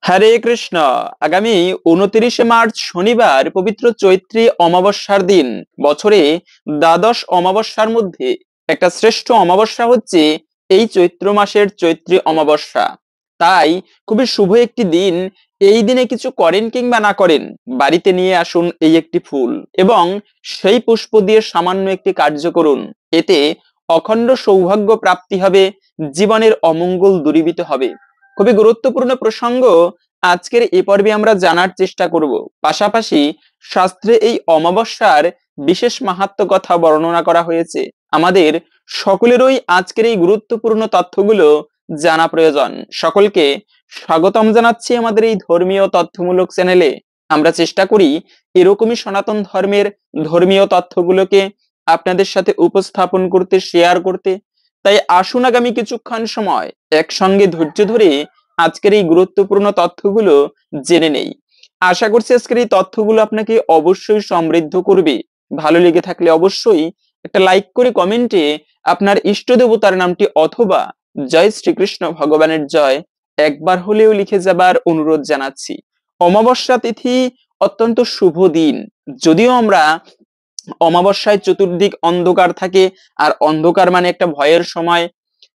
হরে কৃষ্ণ। আগামী 29শে মার্চ শনিবার পবিত্র চৈত্রী অমাবস্যার দিন। বছরে দ্বাদশ অমাবস্যার মধ্যে একটা শ্রেষ্ঠ অমাবস্যা হচ্ছে এই চৈত্র মাসের চৈত্রী অমাবস্যা। তাই খুবই শুভ একটি দিন। এই দিনে কিছু করেন কিংবা না করেন, বাড়িতে নিয়ে আসুন এই একটি ফুল এবং সেই পুষ্প দিয়ে সামান্য একটি কার্য করুন। এতে অখণ্ড সৌভাগ্য প্রাপ্তি হবে, জীবনের অমঙ্গল দূরীভূত হবে। খুবই গুরুত্বপূর্ণ প্রসঙ্গ আজকের এই পর্বে আমরা জানার চেষ্টা করব। পাশাপাশি শাস্ত্রে এই অমাবস্যার বিশেষ মাহাত্ম্য কথা বর্ণনা করা হয়েছে। আমাদের সকলেরই আজকের এই গুরুত্বপূর্ণ তথ্যগুলো জানা প্রয়োজন। সকলকে স্বাগতম জানাচ্ছি আমাদের এই ধর্মীয় তথ্যমূলক চ্যানেলে। আমরা চেষ্টা করি এরকমই সনাতন ধর্মের ধর্মীয় তথ্যগুলোকে আপনাদের সাথে উপস্থাপন করতে, শেয়ার করতে। তাই আসুন আগামী কিছুক্ষণ সময় একসঙ্গে ধৈর্য ধরে আজকের এই গুরুত্বপূর্ণ তথ্যগুলো জেনে নেই। আশা করছি আজকের এই তথ্যগুলো আপনাকে অবশ্যই সমৃদ্ধ করবে। ভালো লেগে থাকলে অবশ্যই একটা লাইক করে কমেন্টে আপনার ইষ্ট দেবতার নামটি অথবা জয় শ্রীকৃষ্ণ ভগবানের জয় একবার হলেও লিখে যাবার অনুরোধ জানাচ্ছি। অমাবস্যা তিথি অত্যন্ত শুভ দিন। যদিও আমরা অমাবস্যায় চতুর্দিক অন্ধকার থাকে, আর অন্ধকার মানে একটা ভয়ের সময়।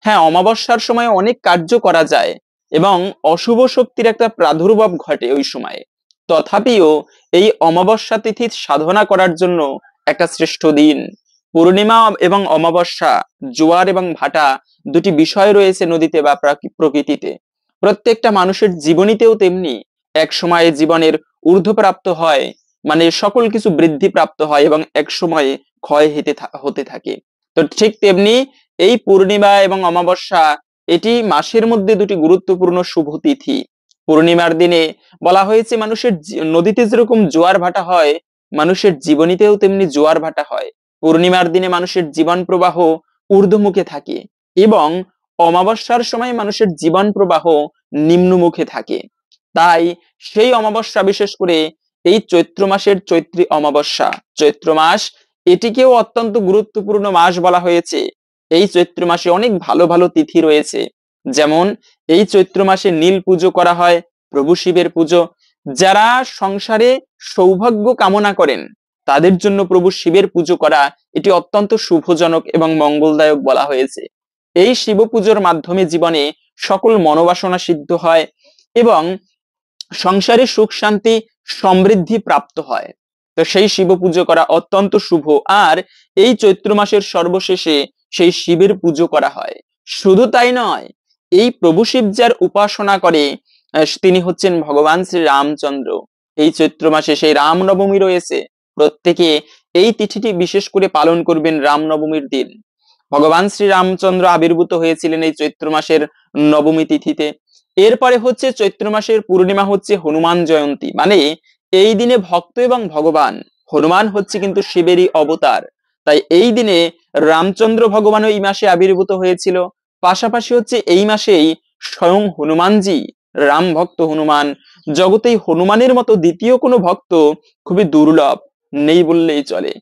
হ্যাঁ, অমাবস্যার সময় অনেক কার্য করা যায় এবং অশুভ শক্তির একটা প্রাদুর্ভাব ঘটে ওই সময়ে। তথাপিও এই অমাবস্যা তিথি সাধনা করার জন্য একটা শ্রেষ্ঠ দিন। পূর্ণিমা এবং অমাবস্যা, জোয়ার এবং ভাটা দুটি বিষয় রয়েছে নদীতে বা প্রকৃতিতে। প্রত্যেকটা মানুষের জীবনীতেও তেমনি এক সময়ে জীবনের ঊর্ধ্বপ্রাপ্ত হয়, মানে সকল কিছু বৃদ্ধি প্রাপ্ত হয় এবং এক সময়ে ক্ষয় হতে থাকে। তো ঠিক তেমনি এই পূর্ণিমা এবং অমাবস্যা এটি মাসের মধ্যে দুটি গুরুত্বপূর্ণ শুভ তিথি। পূর্ণিমার দিনে বলা হয়েছে মানুষের নদীতে যেরকম জোয়ার ভাটা হয়, মানুষের জীবনীতেও তেমনি জোয়ার ভাটা হয়। পূর্ণিমার দিনে মানুষের জীবন প্রবাহ ঊর্ধ্বমুখে থাকে এবং অমাবস্যার সময় মানুষের জীবন প্রবাহ নিম্নমুখে থাকে। তাই সেই অমাবস্যা, বিশেষ করে এই চৈত্র মাসের চৈত্রী অমাবস্যা, চৈত্র মাস এটিকেও অত্যন্ত গুরুত্বপূর্ণ মাস বলা হয়েছে। এই চৈত্র মাসে অনেক ভালো ভালো তিথি রয়েছে। যেমন এই চৈত্র মাসে নীল পুজো করা হয়, প্রভু শিবের পুজো। যারা সংসারে সৌভাগ্য কামনা করেন তাদের জন্য প্রভু শিবের পুজো করা এটি অত্যন্ত শুভজনক এবং মঙ্গলদায়ক বলা হয়েছে। এই শিব পুজোর মাধ্যমে জীবনে সকল মনোবাসনা সিদ্ধ হয় এবং সংসারে সুখ শান্তি সমৃদ্ধি প্রাপ্ত হয়। তো সেই শিব পুজো করা অত্যন্ত শুভ। আর এই চৈত্র মাসের সর্বশেষে সেই শিবের পুজো করা হয়। শুধু তাই নয়, এই প্রভু শিব যার উপাসনা করে তিনি হচ্ছেন ভগবান শ্রী রামচন্দ্র। এই চৈত্র মাসে সেই রামনবমী রয়েছে। প্রত্যেকে এই তিথিটি বিশেষ করে পালন করবেন রামনবমীর দিন। ভগবান শ্রী রামচন্দ্র আবির্ভূত হয়েছিলেন এই চৈত্র মাসের নবমী তিথিতে। এরপরে হচ্ছে চৈত্র মাসের পূর্ণিমা হচ্ছে হনুমান জয়ন্তী। মানে এই দিনে ভক্ত এবং ভগবান হনুমান হচ্ছে কিন্তু শিবেরই অবতার। তাই এই দিনে রামচন্দ্র ভগবানও এই মাসে আবির্ভূত হয়েছিল। পাশাপাশি হচ্ছে এই মাসেই স্বয়ং হনুমানজি, রাম ভক্ত হনুমান, জগতেই হনুমানের মতো দ্বিতীয় কোনো ভক্ত খুবই দুর্লভ, নেই বললেই চলে।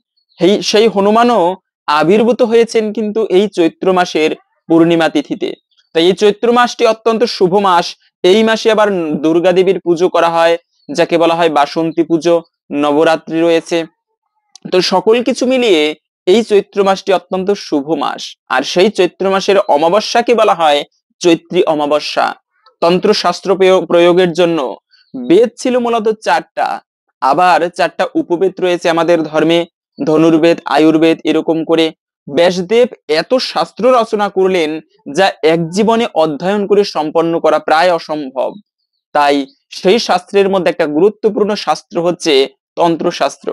সেই হনুমানও আবির্ভূত হয়েছেন কিন্তু এই চৈত্র মাসের পূর্ণিমা তিথিতে। তাই এই চৈত্র মাসটি অত্যন্ত শুভ মাস। এই মাসে আবার দুর্গা দেবীর পুজো করা হয়, যাকে বলা হয় বাসন্তী পুজো, নবরাত্রি রয়েছে। তো সকল কিছু মিলিয়ে এই চৈত্র মাসটি অত্যন্ত শুভ মাস। আর সেই চৈত্র মাসের অমাবস্যাকে বলা হয় চৈত্রী অমাবস্যা। তন্ত্রশাস্ত্র প্রয়োগের জন্য বেদ ছিল মূলত চারটা, আবার চারটা উপবেদ রয়েছে আমাদের ধর্মে, ধনুর্বেদ, আয়ুর্বেদ, এরকম করে ব্যাসদেব এত শাস্ত্র রচনা করলেন যা এক জীবনে অধ্যয়ন করে সম্পন্ন করা প্রায় অসম্ভব। তাই সেই শাস্ত্রের মধ্যে একটা গুরুত্বপূর্ণ শাস্ত্র হচ্ছে তন্ত্রশাস্ত্র।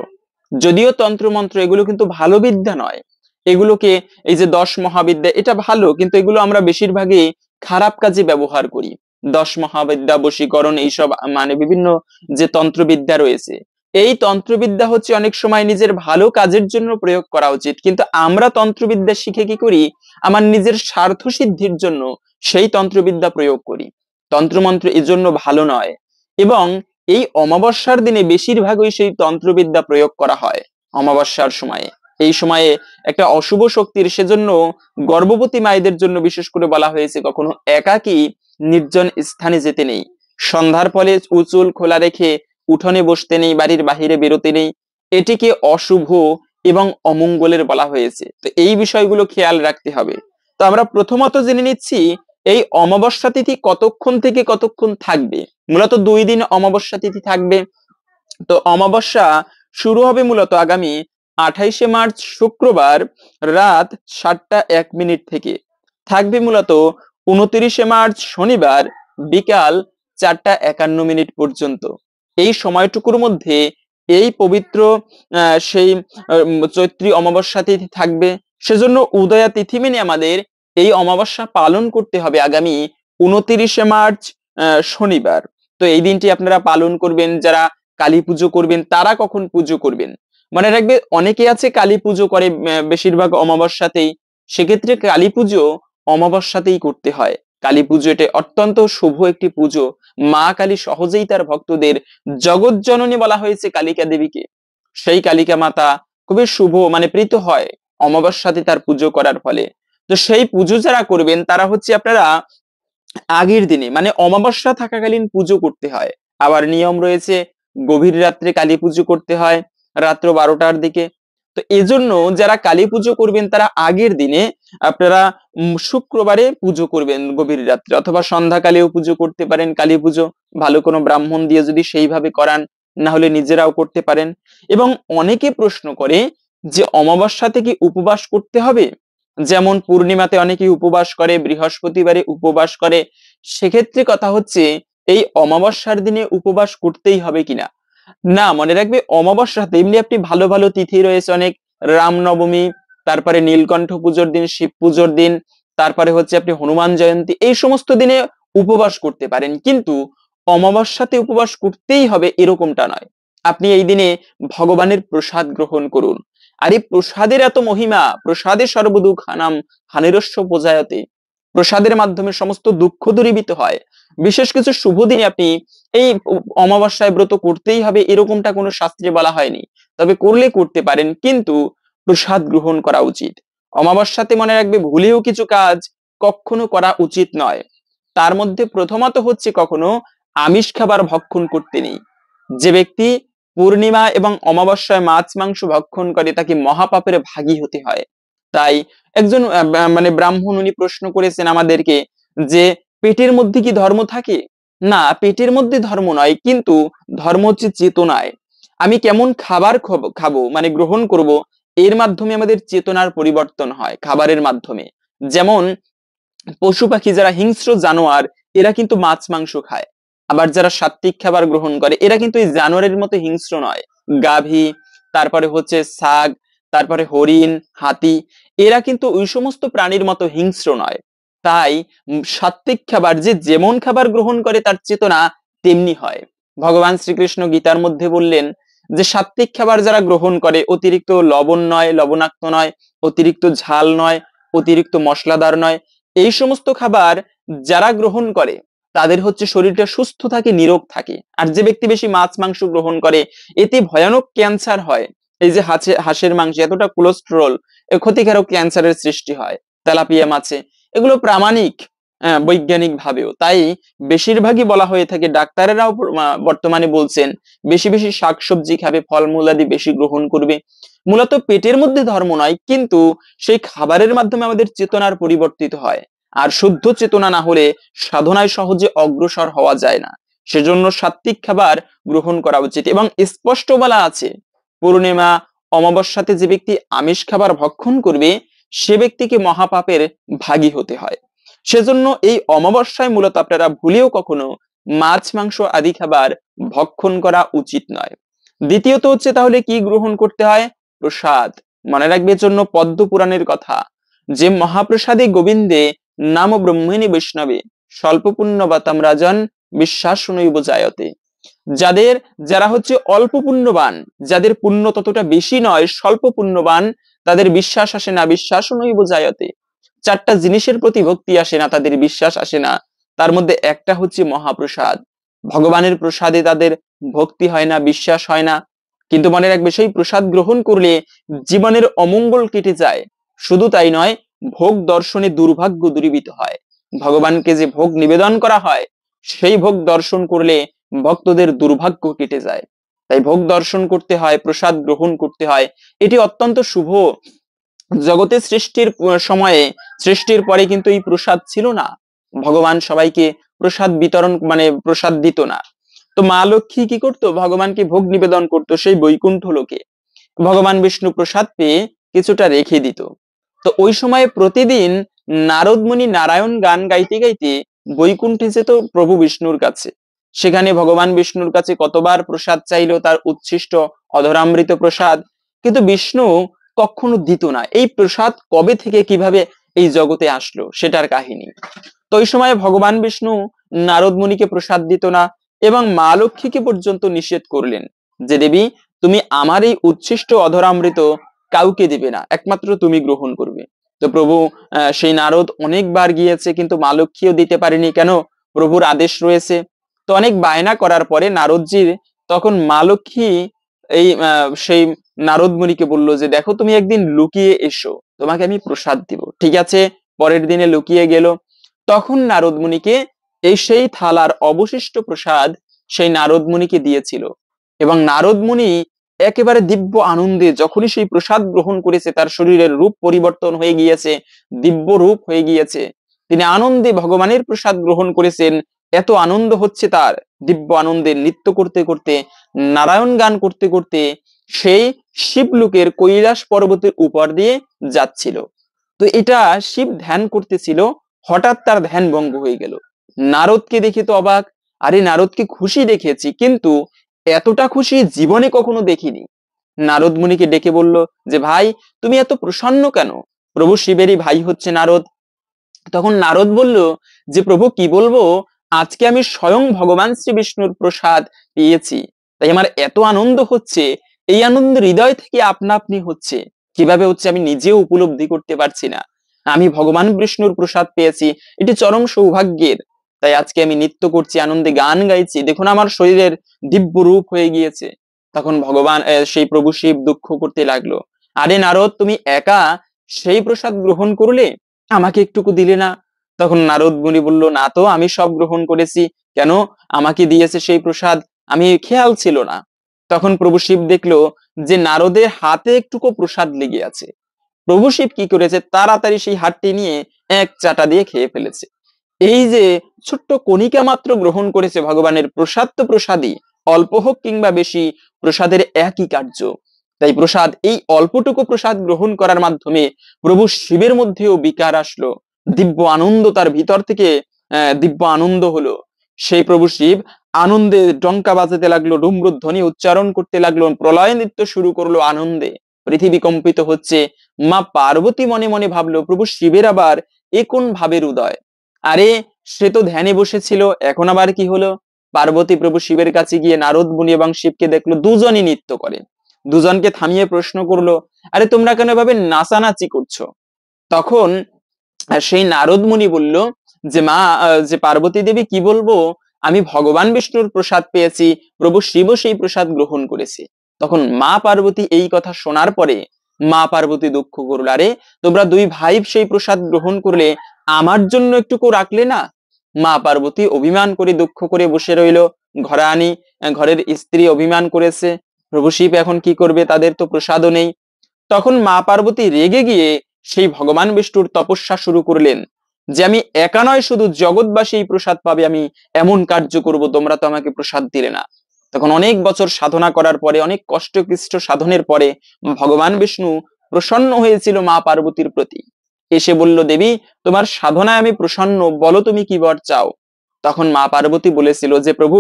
যদিও তন্ত্রমন্ত্র এগুলো কিন্তু ভালো বিদ্যা নয়, এগুলোকে এই যে 10 মহাবিদ্যা এটা ভালো, কিন্তু এগুলো আমরা বেশিরভাগই খারাপ কাজে ব্যবহার করি। 10 মহাবিদ্যা, বশীকরণ, এইসব মানে বিভিন্ন যে তন্ত্রবিদ্যা রয়েছে, এই তন্ত্রবিদ্যা হচ্ছে অনেক সময় নিজের ভালো কাজের জন্য প্রয়োগ করা উচিত, কিন্তু আমরা তন্ত্রবিদ্যা শিখে কি করি, আমার নিজের স্বার্থ সিদ্ধির জন্য সেই তন্ত্রবিদ্যা প্রয়োগ করি। তন্ত্রমন্ত্র এজন্য ভালো নয়। এবং এই অমাবস্যার দিনে বেশিরভাগই সেই তন্ত্রবিদ্যা প্রয়োগ করা হয় অমাবস্যার সময়ে। এই সময়ে একটা অশুভ শক্তির, সেজন্য গর্ভবতী মায়েদের জন্য বিশেষ করে বলা হয়েছে কখনো একাকী নির্জন স্থানে যেতে নেই। সন্ধ্যার পরে উচুল খোলা রেখে উঠোনে বসতে নেই, বাড়ির বাহিরে বেরোতে নেই, এটিকে অশুভ এবং অমঙ্গলের বলা হয়েছে। তো এই বিষয়গুলো খেয়াল রাখতে হবে। তো আমরা প্রথমত জেনে নিচ্ছি এই অমাবস্যা তিথি কতক্ষণ থেকে কতক্ষণ থাকবে। মূলত 2 দিন অমাবস্যা তিথি থাকবে। তো অমাবস্যা শুরু হবে মূলত আগামী 28শে মার্চ শুক্রবার রাত 7টা 1 মিনিট থেকে, থাকবে মূলত 29শে মার্চ শনিবার বিকাল 4টা 51 মিনিট পর্যন্ত। এই সময়টুকুর মধ্যে এই পবিত্র সেই চৈত্রী অমাবস্যা তিথি থাকবে। সেজন্য উদয়া তিথি মেনে আমাদের এই অমাবস্যা পালন করতে হবে আগামী 29শে মার্চ শনিবার। তো এই দিনটি আপনারা পালন করবেন। যারা কালী পুজো করবেন তারা কখন পুজো করবেন মনে রাখবে, অনেকে আছে কালী পুজো করে বেশিরভাগ অমাবস্যাতেই, সেক্ষেত্রে কালী পুজো অমাবস্যাতেই করতে হয়। কালী পুজো এটা অত্যন্ত শুভ একটি পুজো। মা কালী সহজেই তার ভক্তদের জগৎ জননী বলা হয়েছে কালিকা দেবীকে। সেই কালিকা মাতা খুবই শুভ প্রীত হয় অমাবস্যাতে তার পুজো করার ফলে। তো সেই পুজো যারা করবেন তারা হচ্ছে আপনারা আগের দিনে অমাবস্যা থাকাকালীন পুজো করতে হয়। আবার নিয়ম রয়েছে গভীর রাত্রে কালী পুজো করতে হয়, রাত্র 12টার দিকে। তো এজন্য যারা কালী পুজো করবেন তারা আগের দিনে আপনারা শুক্রবারে পুজো করবেন গভীর রাত্রে, অথবা সন্ধ্যাকালেও পুজো করতে পারেন কালী পুজো, ভালো কোনো ব্রাহ্মণ দিয়ে যদি সেইভাবে করান, না হলে নিজেরাও করতে পারেন। এবং অনেকে প্রশ্ন করে যে অমাবস্যাতে কি উপবাস করতে হবে? যেমন পূর্ণিমাতে অনেকেই উপবাস করে, বৃহস্পতিবারে উপবাস করে। সেক্ষেত্রে কথা হচ্ছে এই অমাবস্যার দিনে উপবাস করতেই হবে কিনা। না, মনে রাখবে অমাবস্যাতে এমনি আপনি ভালো ভালো তিথি রয়েছে অনেক, রামনবমী, তারপরে নীলকণ্ঠ পুজোর দিন, শিব পুজোর দিন, তারপরে হচ্ছে আপনি হনুমান জয়ন্তী, এই সমস্ত দিনে উপবাস করতে পারেন। কিন্তু অমাবস্যাতে উপবাস করতেই হবে এরকমটা নয়। আপনি এই দিনে ভগবানের প্রসাদ গ্রহণ করুন। আর এই প্রসাদের এত মহিমা, প্রসাদে সর্বদুঃখানাম হানিরস্য প্রজায়তে, প্রসাদের মাধ্যমে সমস্ত দুঃখ দূরীভূত হয়। বিশেষ কিছু শুভ দিনে আপনি এই অমাবস্যায় ব্রত করতেই হবে এরকমটা কোনো শাস্ত্রে বলা হয়নি, তবে করলে করতে পারেন, কিন্তু প্রসাদ গ্রহণ করা উচিত। অমাবস্যাতে মনে রাখবে ভুলেও কিছু কাজ কখনো করা উচিত নয়। তার মধ্যে প্রথমত হচ্ছে কখনো আমিষ খাবার ভক্ষণ করতে নেই। যে ব্যক্তি পূর্ণিমা এবং অমাবস্যায় মাছ মাংস ভক্ষণ করে তাকে মহাপাপের ভাগী হতে হয়। তাই একজন ব্রাহ্মণ উনি প্রশ্ন করেছেন আমাদেরকে যে পেটের মধ্যে কি ধর্ম থাকে? না, পেটের মধ্যে ধর্ম নয়, কিন্তু ধর্ম হচ্ছে চেতনায়। আমি কেমন খাবার খাবো গ্রহণ করব, এর মাধ্যমে আমাদের চেতনার পরিবর্তন হয় খাবারের মাধ্যমে। যেমন পশু পাখি যারা হিংস্র জানোয়ার এরা কিন্তু মাছ মাংস খায়, আবার যারা সাত্ত্বিক খাবার গ্রহণ করে এরা কিন্তু এই জানোয়ারের মতো হিংস্র নয়। গাভী, তারপরে হচ্ছে ছাগ, তারপরে হরিণ, হাতি, এরা কিন্তু ওই সমস্ত প্রাণীর মতো হিংস্র নয়। তাই সাত্ত্বিক খাবার, যে যেমন খাবার গ্রহণ করে তার চেতনা তেমনি হয়। ভগবান শ্রীকৃষ্ণ গীতার মধ্যে বললেন যে সাত্ত্বিক খাবার যারা গ্রহণ করে, অতিরিক্ত লবণ নয়, লবণাক্ত নয়, অতিরিক্ত ঝাল নয়, অতিরিক্ত মশলাদার নয়, এই সমস্ত খাবার যারা গ্রহণ করে তাদের হচ্ছে শরীরটা সুস্থ থাকে, নিরোগ থাকে। আর যে ব্যক্তি বেশি মাছ মাংস গ্রহণ করে এতে ভয়ানক ক্যান্সার হয়। এই যে হাঁসের মাংসে এতটা কোলেস্টেরল, ক্ষতিকারক ক্যান্সারের সৃষ্টি হয়। তেলাপিয়া মাছে, এগুলো প্রামাণিক বৈজ্ঞানিক ভাবেও। তাই বেশিরভাগই বলা হয়ে থাকে, ডাক্তারেরাও বর্তমানে বলছেন বেশি বেশি শাকসবজি খাবে, ফলমূল আদি বেশি গ্রহণ করবে। মূলত পেটের মধ্যে ধর্ম নয়, কিন্তু সেই খাবারের মাধ্যমে আমাদের চেতনার পরিবর্তিত হয়। আর শুদ্ধ চেতনা না হলে সাধনায় সহজে অগ্রসর হওয়া যায় না। সেজন্য সাত্ত্বিক খাবার গ্রহণ করা উচিত। এবং স্পষ্ট বলা আছে পূর্ণিমা অমাবস্যাতে যে ব্যক্তি আমিষ খাবার ভক্ষণ করবে সে ব্যক্তিকে মহাপাপের ভাগী হতে হয়। সেজন্য এই অমাবস্যায় মূলত আপনারা ভুলেও কখনো মাছ মাংস আদি খাবার ভক্ষণ করা উচিত নয়। দ্বিতীয়ত হচ্ছে তাহলে কি গ্রহণ করতে হয়? প্রসাদ। মনে রাখবে জন্য পদ্ম পুরাণের কথা, যে মহাপ্রসাদে গোবিন্দে নাম ব্রহ্মণী বৈষ্ণবে স্বল্প পুণ্যবাতাম রাজন বিশ্বাস নৈব জায়তে। যারা হচ্ছে অল্প পুণ্যবান, যাদের পুণ্য ততটা বেশি নয়, স্বল্প পুণ্যবান, তাদের বিশ্বাস আসে না, বিশ্বাস নৈব জায়তে। 4টা জিনিসের প্রতি ভক্তি আসে না, তাদের বিশ্বাস আসে না। তার মধ্যে একটা হচ্ছে মহাপ্রসাদ। ভগবানের প্রসাদে তাদের ভক্তি হয় না, বিশ্বাস হয় না। কিন্তু মনে রাখবে সেই প্রসাদ গ্রহণ করলে জীবনের অমঙ্গল কেটে যায়। শুধু তাই নয়, ভোগ দর্শনে দুর্ভাগ্য দূরীভূত হয়। ভগবানকে যে ভোগ নিবেদন করা হয় সেই ভোগ দর্শন করলে ভক্তদের দুর্ভাগ্য কেটে যায়। তাই ভোগ দর্শন করতে হয়, প্রসাদ গ্রহণ করতে হয়, এটি অত্যন্ত শুভ। জগতে সৃষ্টির সময়ে, সৃষ্টির পরে কিন্তু এই প্রসাদ ছিল না। ভগবান সবাইকে প্রসাদ বিতরণ মানে প্রসাদ দিত না। তো মা লক্ষ্মী কি করতো, ভগবানকে ভোগ নিবেদন করতো সেই বৈকুণ্ঠ লোকে। ভগবান বিষ্ণু প্রসাদ পেয়ে কিছুটা রেখে দিত। তো ওই সময় প্রতিদিন নারদ মুনি নারায়ণ গান গাইতে গাইতে বৈকুণ্ঠে যেত প্রভু বিষ্ণুর কাছে। সেখানে ভগবান বিষ্ণুর কাছে কতবার প্রসাদ চাইলো, তার উচ্ছিষ্ট অধরামৃত প্রসাদ, কিন্তু বিষ্ণু কখনো দিত না। এই প্রসাদ কবে থেকে কিভাবে এই জগতে আসলো সেটার কাহিনী। তো ওই সময় ভগবান বিষ্ণু নারদ মুনিকে প্রসাদ দিত না এবং মা লক্ষ্মীকে পর্যন্ত নিষেধ করলেন যে দেবী, তুমি আমার এই উচ্ছিষ্ট অধরামৃত কাউকে দিবে না, একমাত্র তুমি গ্রহণ করবে। তো প্রভু সেই নারদ অনেকবার গিয়েছে, কিন্তু মা লক্ষ্মীও দিতে পারেনি। কেন? প্রভুর আদেশ রয়েছে। তো অনেক বায়না করার পরে নারদজির তখন মা লক্ষ্মী এই সেই নারদ মুনিকে বললো যে দেখো, তুমি একদিন লুকিয়ে এসো, তোমাকে আমি প্রসাদ দিব। ঠিক আছে, পরের দিনে লুকিয়ে গেল। তখন নারদ মুনিকে এই সেই থালার অবশিষ্ট প্রসাদ সেই নারদ মুনিকে দিয়েছিল, এবং নারদ মুনি একেবারে দিব্য আনন্দে যখনই সেই প্রসাদ গ্রহণ করেছে, তার শরীরের রূপ পরিবর্তন হয়ে গিয়েছে, দিব্য রূপ হয়ে গিয়েছে। তিনি আনন্দে ভগবানের প্রসাদ গ্রহণ করেছেন। এত আনন্দ হচ্ছে তার, দিব্য আনন্দে নৃত্য করতে করতে, নারায়ণ গান করতে করতে সেই শিবলোকের কৈলাস পর্বতের উপর দিয়ে যাচ্ছিল। তো এটা শিব ধ্যান করতেছিল, হঠাৎ তার ধ্যান ভঙ্গ হয়ে গেল। নারদকে দেখে তো অবাক, আরে নারদকে খুশি দেখেছি, কিন্তু এতটা খুশি জীবনে কখনো দেখিনি। নারদ মুনিকে ডেকে বলল যে ভাই, তুমি এত প্রসন্ন কেন? প্রভু শিবেরই ভাই হচ্ছে নারদ। তখন নারদ বলল যে প্রভু কি বলবো, আজকে আমি স্বয়ং ভগবান শ্রী বিষ্ণুর প্রসাদ পেয়েছি, তাই আমার এত আনন্দ হচ্ছে। এই আনন্দ হৃদয় থেকে আপনা আপনি হচ্ছে। কিভাবে হচ্ছে আমি নিজেও উপলব্ধি করতে পারছি না। আমি ভগবান বিষ্ণুর প্রসাদ পেয়েছি, এটি চরম সৌভাগ্যের। তাই আজকে আমি নৃত্য করছি, আনন্দে গান গাইছি, দেখুন আমার শরীরের দিব্য রূপ হয়ে গিয়েছে। তখন ভগবান সেই প্রভু শিব দুঃখ করতে লাগলো, আরে নারদ, তুমি একা সেই প্রসাদ গ্রহণ করলে, আমাকে একটুকু দিলে না? তখন নারদ মুনি বলল, না তো, আমি সব গ্রহণ করেছি। কেন? আমাকে দিয়েছে সেই প্রসাদ, আমি খেয়াল ছিল না। তখন প্রভু শিব দেখলো যে নারদের হাতে একটুকু প্রসাদ লেগে আছে। প্রভু শিব কি করেছে, তাড়াতাড়ি সেই হাতটি নিয়ে এক চাটা দিয়ে খেয়ে ফেলেছে। এই যে ছোট্ট কণিকা মাত্র গ্রহণ করেছে ভগবানের প্রসাদ, তো প্রসাদই, অল্প হোক কিংবা বেশি, প্রসাদের একই কার্য। তাই প্রসাদ, এই অল্পটুকু প্রসাদ গ্রহণ করার মাধ্যমে প্রভু শিবের মধ্যেও বিকার আসলো, দিব্য আনন্দ তার ভিতর থেকে দিব্য আনন্দ হলো। সেই প্রভু শিব আনন্দে ডঙ্কা বাজাতে লাগলো, ডুমরুধ্বনি উচ্চারণ করতে লাগলো, প্রলয় নৃত্য শুরু করলো আনন্দে। পৃথিবী কম্পিত হচ্ছে। মা পার্বতী মনে মনে ভাবলো, প্রভু শিবের আবার এ কোন ভাবের উদয়? আরে, সে তো ধ্যানে বসেছিল, এখন আবার কি হলো? পার্বতী প্রভু শিবের কাছে গিয়ে নারদ মুনি এবং শিবকে দেখলো দুজনই নৃত্য করে। দুজনকে থামিয়ে প্রশ্ন করলো, আরে তোমরা কেন এভাবে নাচানাচি করছো? তখন সেই নারদ মুনি বলল যে মা, যে পার্বতী দেবী, কি বলবো, আমি ভগবান বিষ্ণুর প্রসাদ পেয়েছি, প্রভু শিবও সেই প্রসাদ গ্রহণ করেছে। তখন মা পার্বতী এই কথা শোনার পরে মা পার্বতী দুঃখ করলো, আরে তোমরা দুই ভাই সেই প্রসাদ গ্রহণ করলে, আমার জন্য একটুকু রাখলে না? মা পার্বতী অভিমান করে দুঃখ করে বসে রইলো। ঘরানি, ঘরের স্ত্রী অভিমান করেছে, প্রভু শিব এখন কি করবে, তাদের তো প্রসাদও নেই। তখন মা পার্বতী রেগে গিয়ে সেই ভগবান বিষ্ণুর তপস্যা শুরু করলেন যে আমি একা নয়, শুধু জগৎবাসী এই প্রসাদ পাবে, আমি এমন কার্য করব, তোমরা তো আমাকে প্রসাদ দিলে না। তখন অনেক বছর সাধনা করার পরে, অনেক কষ্ট ক্লিষ্ট সাধনের পরে ভগবান বিষ্ণু প্রসন্ন হয়েছিল মা পার্বতীর প্রতি। এসে বলল, দেবী, তোমার সাধনায় আমি প্রসন্ন, বলো তুমি কি বর চাও? তখন মা পার্বতী বলেছিল যে প্রভু,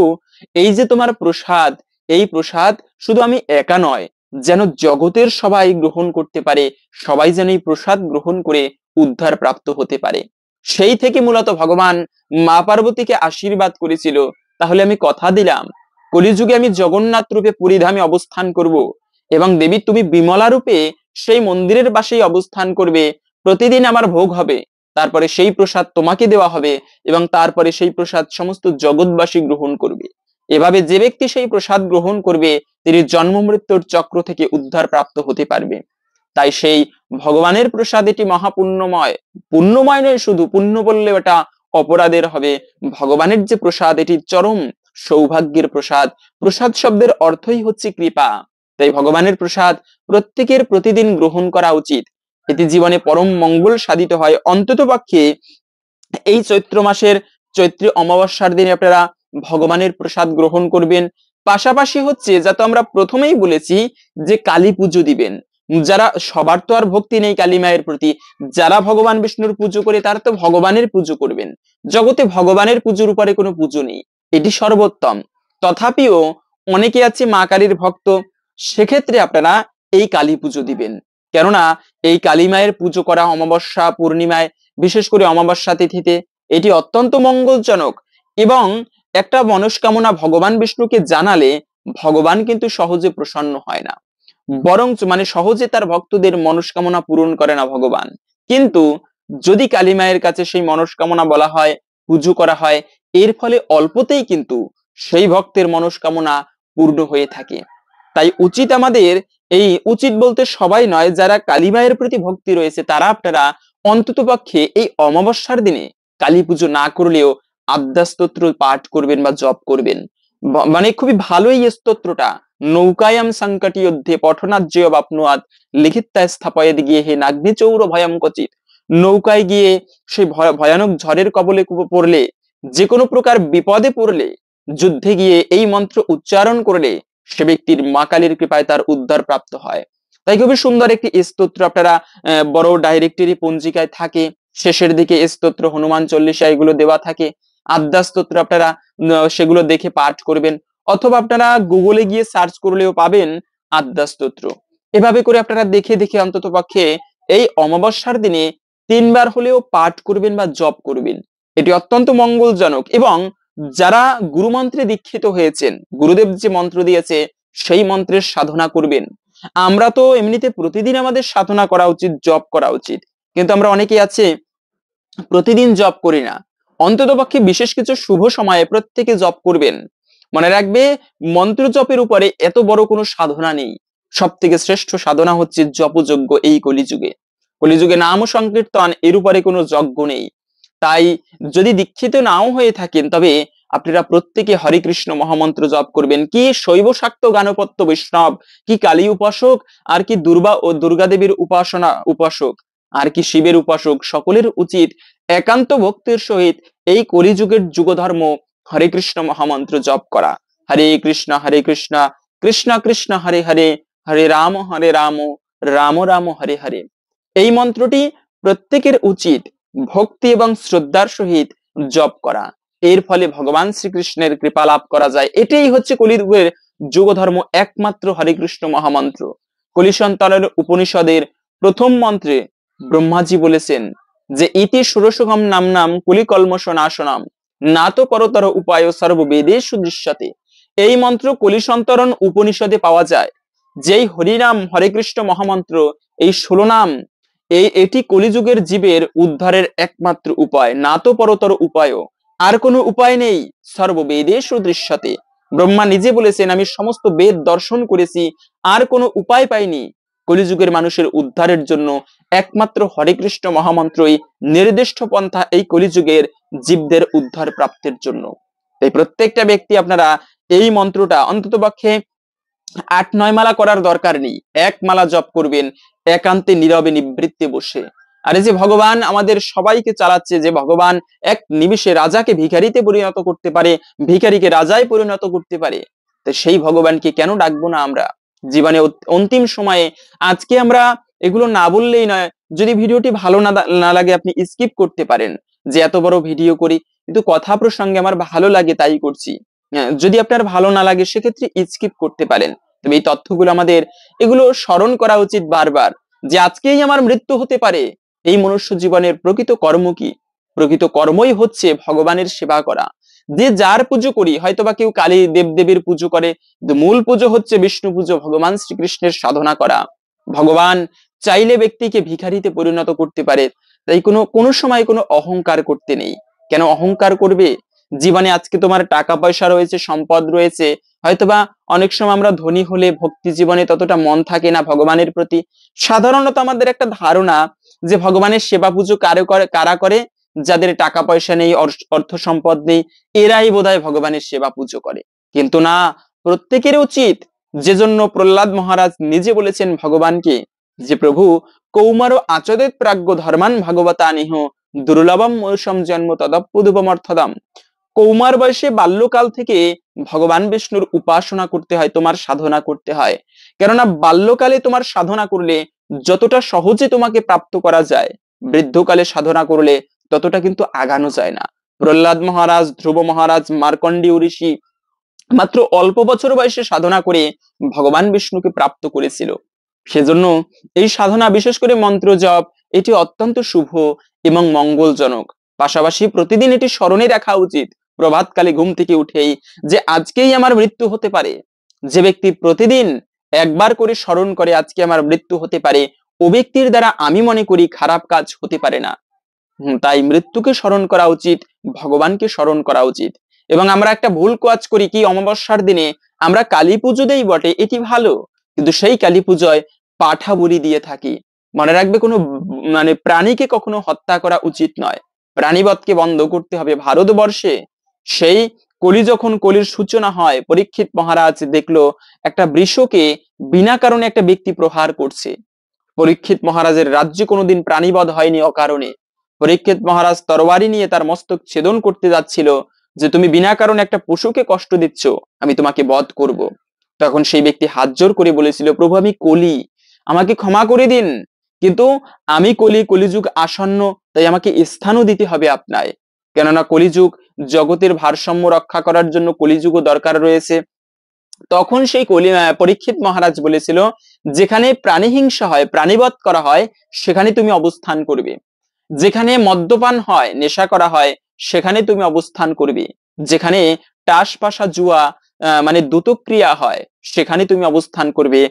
এই যে তোমার প্রসাদ, এই প্রসাদ শুধু আমি একা নয়, যেন জগতের সবাই গ্রহণ করতে পারে, সবাই যেন এই প্রসাদ গ্রহণ করে উদ্ধার প্রাপ্ত হতে পারে। সেই থেকে মূলত ভগবান মা পার্বতীকে আশীর্বাদ করেছিল, তাহলে আমি কথা দিলাম, কলিযুগে আমি জগন্নাথ রূপে পুরীধামে অবস্থান করব, এবং দেবী তুমি বিমলা রূপে সেই মন্দিরের পাশেই অবস্থান করবে। প্রতিদিন আমার ভোগ হবে, তারপরে সেই প্রসাদ তোমাকে দেওয়া হবে, এবং তারপরে সেই প্রসাদ সমস্ত জগৎবাসী গ্রহণ করবে। এভাবে যে ব্যক্তি সেই প্রসাদ গ্রহণ করবে, তিনি জন্ম মৃত্যুর চক্র থেকে উদ্ধার প্রাপ্ত হতে পারবে। তাই সেই ভগবানের প্রসাদ এটি মহাপুণ্যময়, পুণ্যময় নয় শুধু, পুণ্য বললে ওটা অপরাধের হবে। ভগবানের যে প্রসাদ, এটি চরম সৌভাগ্যের প্রসাদ। প্রসাদ শব্দের অর্থই হচ্ছে কৃপা। তাই ভগবানের প্রসাদ প্রত্যেকের প্রতিদিন গ্রহণ করা উচিত। এতে জীবনে পরম মঙ্গল সাধিত হয়। অন্তত পক্ষে এই চৈত্র মাসের চৈত্রী অমাবস্যার দিনে আপনারা ভগবানের প্রসাদ গ্রহণ করবেন। পাশাপাশি হচ্ছে, যা তো আমরা প্রথমেই বলেছি যে কালী পুজো দিবেন। যারা, সবার তো আর ভক্তি নেই কালী মায়ের প্রতি, যারা ভগবান বিষ্ণুর পুজো করে তারা তো ভগবানের পুজো করবেন। জগতে ভগবানের পুজোর উপরে কোনো পুজো নেই, এটি সর্বোত্তম। তথাপিও অনেকে আছে মা কালীর ভক্ত, সেক্ষেত্রে আপনারা এই কালী পুজো দিবেন। কেননা এই কালী মায়ের পুজো করা অমাবস্যা পূর্ণিমায়, বিশেষ করে অমাবস্যা তিথিতে, এটি অত্যন্ত মঙ্গলজনক। এবং একটা মনস্কামনা ভগবান বিষ্ণুকে জানালে ভগবান কিন্তু সহজে প্রসন্ন হয় না, বরং মানে সহজে তার ভক্তদের মনস্কামনা পূরণ করে না ভগবান। কিন্তু যদি কালী মায়ের কাছে সেই মনস্কামনা বলা হয়, পুজো করা হয়, এর ফলে অল্পতেই কিন্তু সেই ভক্তের মনস্কামনা পূর্ণ হয়ে থাকে। তাই উচিত আমাদের, এই উচিত বলতে সবাই নয়, যারা কালী মায়ের প্রতি ভক্তি রয়েছে তারা আপনারা অন্তত পক্ষে এই অমাবস্যার দিনে কালী পুজো না করলেও আদ্যাস্তোত্র পাঠ করবেন বা জপ করবেন। মানে খুবই ভালো এই স্তোত্রটা। নৌকায়াম সংকটি যুদ্ধে পঠনাজ্জয় বাপনুয়াদ লিখিতা স্থাপয়েদ গিয়ে হে নাগ্নি চৌর ভয়াম কচিত। নৌকায় গিয়ে সেই ভয়ানক ঝড়ের কবলে পড়লে, যে কোনো প্রকার বিপদে পড়লে, যুদ্ধে গিয়ে এই মন্ত্র উচ্চারণ করলে সে ব্যক্তির মা কালীর কৃপায় তার উদ্ধার প্রাপ্ত হয়। তাই খুবই সুন্দর একটি স্তোত্র আপনারা বড় ডাইরেক্টরি পঞ্জিকায় থাকে, শেষের দিকে স্তোত্র, হনুমান চল্লিশা এগুলো দেওয়া থাকে। আদ্যা স্তোত্র আপনারা সেগুলো দেখে পাঠ করবেন, অথবা আপনারা গুগলে গিয়ে সার্চ করলেও পাবেন আদ্যা স্তোত্র। এভাবে করে আপনারা দেখে দেখে অন্তত পক্ষে এই অমাবস্যার দিনে 3 বার হলেও পাঠ করবেন বা জপ করবেন। এটি অত্যন্ত মঙ্গলজনক। এবং যারা গুরুমন্ত্রে দীক্ষিত হয়েছেন, গুরুদেব যে মন্ত্র দিয়েছে সেই মন্ত্রের সাধনা করবেন। আমরা তো এমনিতে প্রতিদিন আমাদের সাধনা করা উচিত, জপ করা উচিত, কিন্তু আমরা অনেকে আছে প্রতিদিন জপ করি না। অন্তত পক্ষে বিশেষ কিছু শুভ সময়ে প্রত্যেকে জপ করবেন। মনে রাখবে, মন্ত্র জপের উপরে এত বড় কোনো সাধনা নেই। সব থেকে শ্রেষ্ঠ সাধনা হচ্ছে জপযজ্ঞ। এই কলিযুগে, কলিযুগে নাম সংকীর্তন, এর উপরে কোনো যজ্ঞ নেই। তাই যদি দীক্ষিত নাও হয়ে থাকেন, তবে আপনারা প্রত্যেকে হরে কৃষ্ণ মহামন্ত্র জপ করবেন। কি শৈব শাক্ত গানপত্য বৈষ্ণব, কি কালী উপাসক, আর কি দুর্গা দেবীর উপাসক, আর কি শিবের উপাসক, সকলের উচিত একান্ত ভক্তির সহিত এই কলিযুগের যুগধর্ম হরে কৃষ্ণ মহামন্ত্র জপ করা। হরে কৃষ্ণ কৃষ্ণ কৃষ্ণ হরে হরে, হরে রাম রাম রাম হরে হরে। এই মন্ত্রটি প্রত্যেকের উচিত ভক্তি এবং শ্রদ্ধার সহিত জপ করা। এর ফলে ভগবান শ্রীকৃষ্ণের কৃপা লাভ করা যায়। এটাই হচ্ছে কলিযুগের যুগধর্ম, একমাত্র হরে কৃষ্ণ মহামন্ত্র। কলিসন্তরের উপনিষদের প্রথম মন্ত্রে ব্রহ্মাজি বলেছেন যে ইতি ষোড়শকম নাম কলিকলমশ নাশনাম না তো পরতর উপায় সর্ববেদেষু দৃশ্যতে। এই মন্ত্র কলিসন্তরণ উপনিষদে পাওয়া যায়। যেই হরিনাম হরে কৃষ্ণ মহামন্ত্র, এই 16 নাম, এটি কলিযুগের জীবের উদ্ধারের একমাত্র উপায়, না তো পরতর উপায়, আর কোনো উপায় নেই। সর্ববেদেষু দৃশ্যতে, ব্রহ্মা নিজে বলেছেন আমি সমস্ত বেদ দর্শন করেছি, আর কোনো উপায় পাইনি। কলিযুগের মানুষের উদ্ধারের জন্য একমাত্র হরে কৃষ্ণ মহামন্ত্রই নির্দিষ্ট পন্থা এই কলিযুগের জীবদের উদ্ধার প্রাপ্তির জন্য। তাই প্রত্যেকটা ব্যক্তি আপনারা এই মন্ত্রটা অন্তত পক্ষে 8-9 মালা করার দরকার নেই, 1 মালা জপ করবেন একান্তে নীরবে নিবৃত্তে বসে। আর এই যে ভগবান আমাদের সবাইকে চালাচ্ছে, যে ভগবান এক নিমিষে রাজাকে ভিখারিতে পরিণত করতে পারে, ভিখারিকে রাজায় পরিণত করতে পারে, তো সেই ভগবানকে কেন ডাকবো না আমরা জীবনে অন্তিম সময়ে? আজকে আমরা এগুলো না বললেই নয়। যদি ভিডিওটি ভালো না লাগে আপনি স্কিপ করতে পারেন, যে এত বড় ভিডিও করি কিন্তু কথা প্রসঙ্গে আমার ভালো লাগে তাই করছি। যদি আপনার ভালো না লাগে সেক্ষেত্রে স্কিপ করতে পারেন। তবে এই তথ্যগুলো আমাদের এগুলো স্মরণ করা উচিত বারবার, যে আজকেই আমার মৃত্যু হতে পারে। এই মনুষ্য জীবনের প্রকৃত কর্ম কি? প্রকৃত কর্মই হচ্ছে ভগবানের সেবা করা। যে যার পুজো করি, হয়তোবা কেউ কালী দেবদেবীর পুজো করে, মূল পুজো হচ্ছে বিষ্ণু পুজো, ভগবান শ্রীকৃষ্ণের সাধনা করা। ভগবান চাইলে ব্যক্তিকে ভিখারিতে পরিণত করতে পারে। তাই কোনো সময় কোনো অহংকার করতে নেই। কেন অহংকার করবে? জীবনে আজকে তোমার টাকা পয়সা রয়েছে, সম্পদ রয়েছে, হয়তোবা অনেক সময় আমরা ধনী হলে ভক্তি জীবনে ততটা মন থাকে না ভগবানের প্রতি। সাধারণত আমাদের একটা ধারণা যে ভগবানের সেবা পুজো কারা করে, যাদের টাকা পয়সা নেই, অর্থ সম্পদ নেই, এরাই বোধহয় ভগবানের সেবা পুজো করে। কিন্তু না, প্রত্যেকের উচিত, যে জন্য প্রহ্লাদ মহারাজ নিজে বলেছেন ভগবানকে যে প্রভু কৌমার আচরেত প্রাজ্ঞ ধর্মান ভাগবতানিহ দুর্লভম মৌসম জন্ম তদপ্পুদুপমর্থদাম। কৌমার বয়সে বাল্যকাল থেকে ভগবান বিষ্ণুর উপাসনা করতে হয়, তোমার সাধনা করতে হয়। কেননা বাল্যকালে তোমার সাধনা করলে যতটা সহজে তোমাকে প্রাপ্ত করা যায়, বৃদ্ধকালে সাধনা করলে ততটা কিন্তু আগানো যায় না। প্রহ্লাদ মহারাজ, ধ্রুব মহারাজ, মার্কণ্ডেয় ঋষি মাত্র অল্প বছর বয়সে সাধনা করে ভগবান বিষ্ণুকে প্রাপ্ত করেছিল। সেজন্য এই সাধনা, বিশেষ করে মন্ত্র জপ, এটি অত্যন্ত শুভ এবং মঙ্গলজনক। পাশাপাশি প্রতিদিন এটি স্মরণে রাখা উচিত প্রভাতকালে ঘুম থেকে উঠেই, যে আজকেই আমার মৃত্যু হতে পারে। যে ব্যক্তি প্রতিদিন একবার করে স্মরণ করে আজকে আমার মৃত্যু হতে পারে, ও ব্যক্তির দ্বারা আমি মনে করি খারাপ কাজ হতে পারে না। তাই মৃত্যুকে স্মরণ করা উচিত, ভগবানকে স্মরণ করা উচিত। এবং আমরা একটা ভুল কাজ করি কি, অমাবস্যার দিনে আমরা কালী পুজো দেই বটে, এটি ভালো, কিন্তু সেই কালী পুজোয় পাঠা বলি দিয়ে থাকি। মনে রাখবে, কোনো প্রাণীকে কখনো হত্যা করা উচিত নয়, প্রাণীবধকে বন্ধ করতে হবে। ভারতবর্ষে সেই যখন কলির সূচনা হয়, পরীক্ষিত মহারাজ দেখলো একটা বৃষকে বিনা কারণে একটা ব্যক্তি প্রহার করছে। পরীক্ষিত মহারাজের রাজ্যে কোনোদিন প্রাণীবধ হয়নি অকারণে। পরীক্ষিত মহারাজ তরবারি নিয়ে তার মস্তক ছেদন করতে যাচ্ছিল, যে তুমি বিনা কারণে একটা পশুকে কষ্ট দিচ্ছ, আমি তোমাকে বধ করব। তখন সেই ব্যক্তি হাত জোর করে বলেছিল, প্রভু আমি কলি, আমাকে ক্ষমা করে দিন, কিন্তু আমি কলিযুগ আসন্ন, তাই আমাকে স্থানও দিতে হবে আপনায়। কেননা কলিযুগ, জগতের ভারসাম্য রক্ষা করার জন্য কলিযুগও দরকার রয়েছে। তখন সেই পরীক্ষিত মহারাজ বলেছিল, যেখানে প্রাণীহিংসা হয়, প্রাণীবধ করা হয়, সেখানে তুমি অবস্থান করবে। যেখানে মদ্যপান হয়, নেশা করা হয়, সেখানে তুমি অবস্থান করবে। যেখানে টাস পাশা জুয়া দ্যুতক্রিয়া হয়, সেখানে তুমি অবস্থান করবে।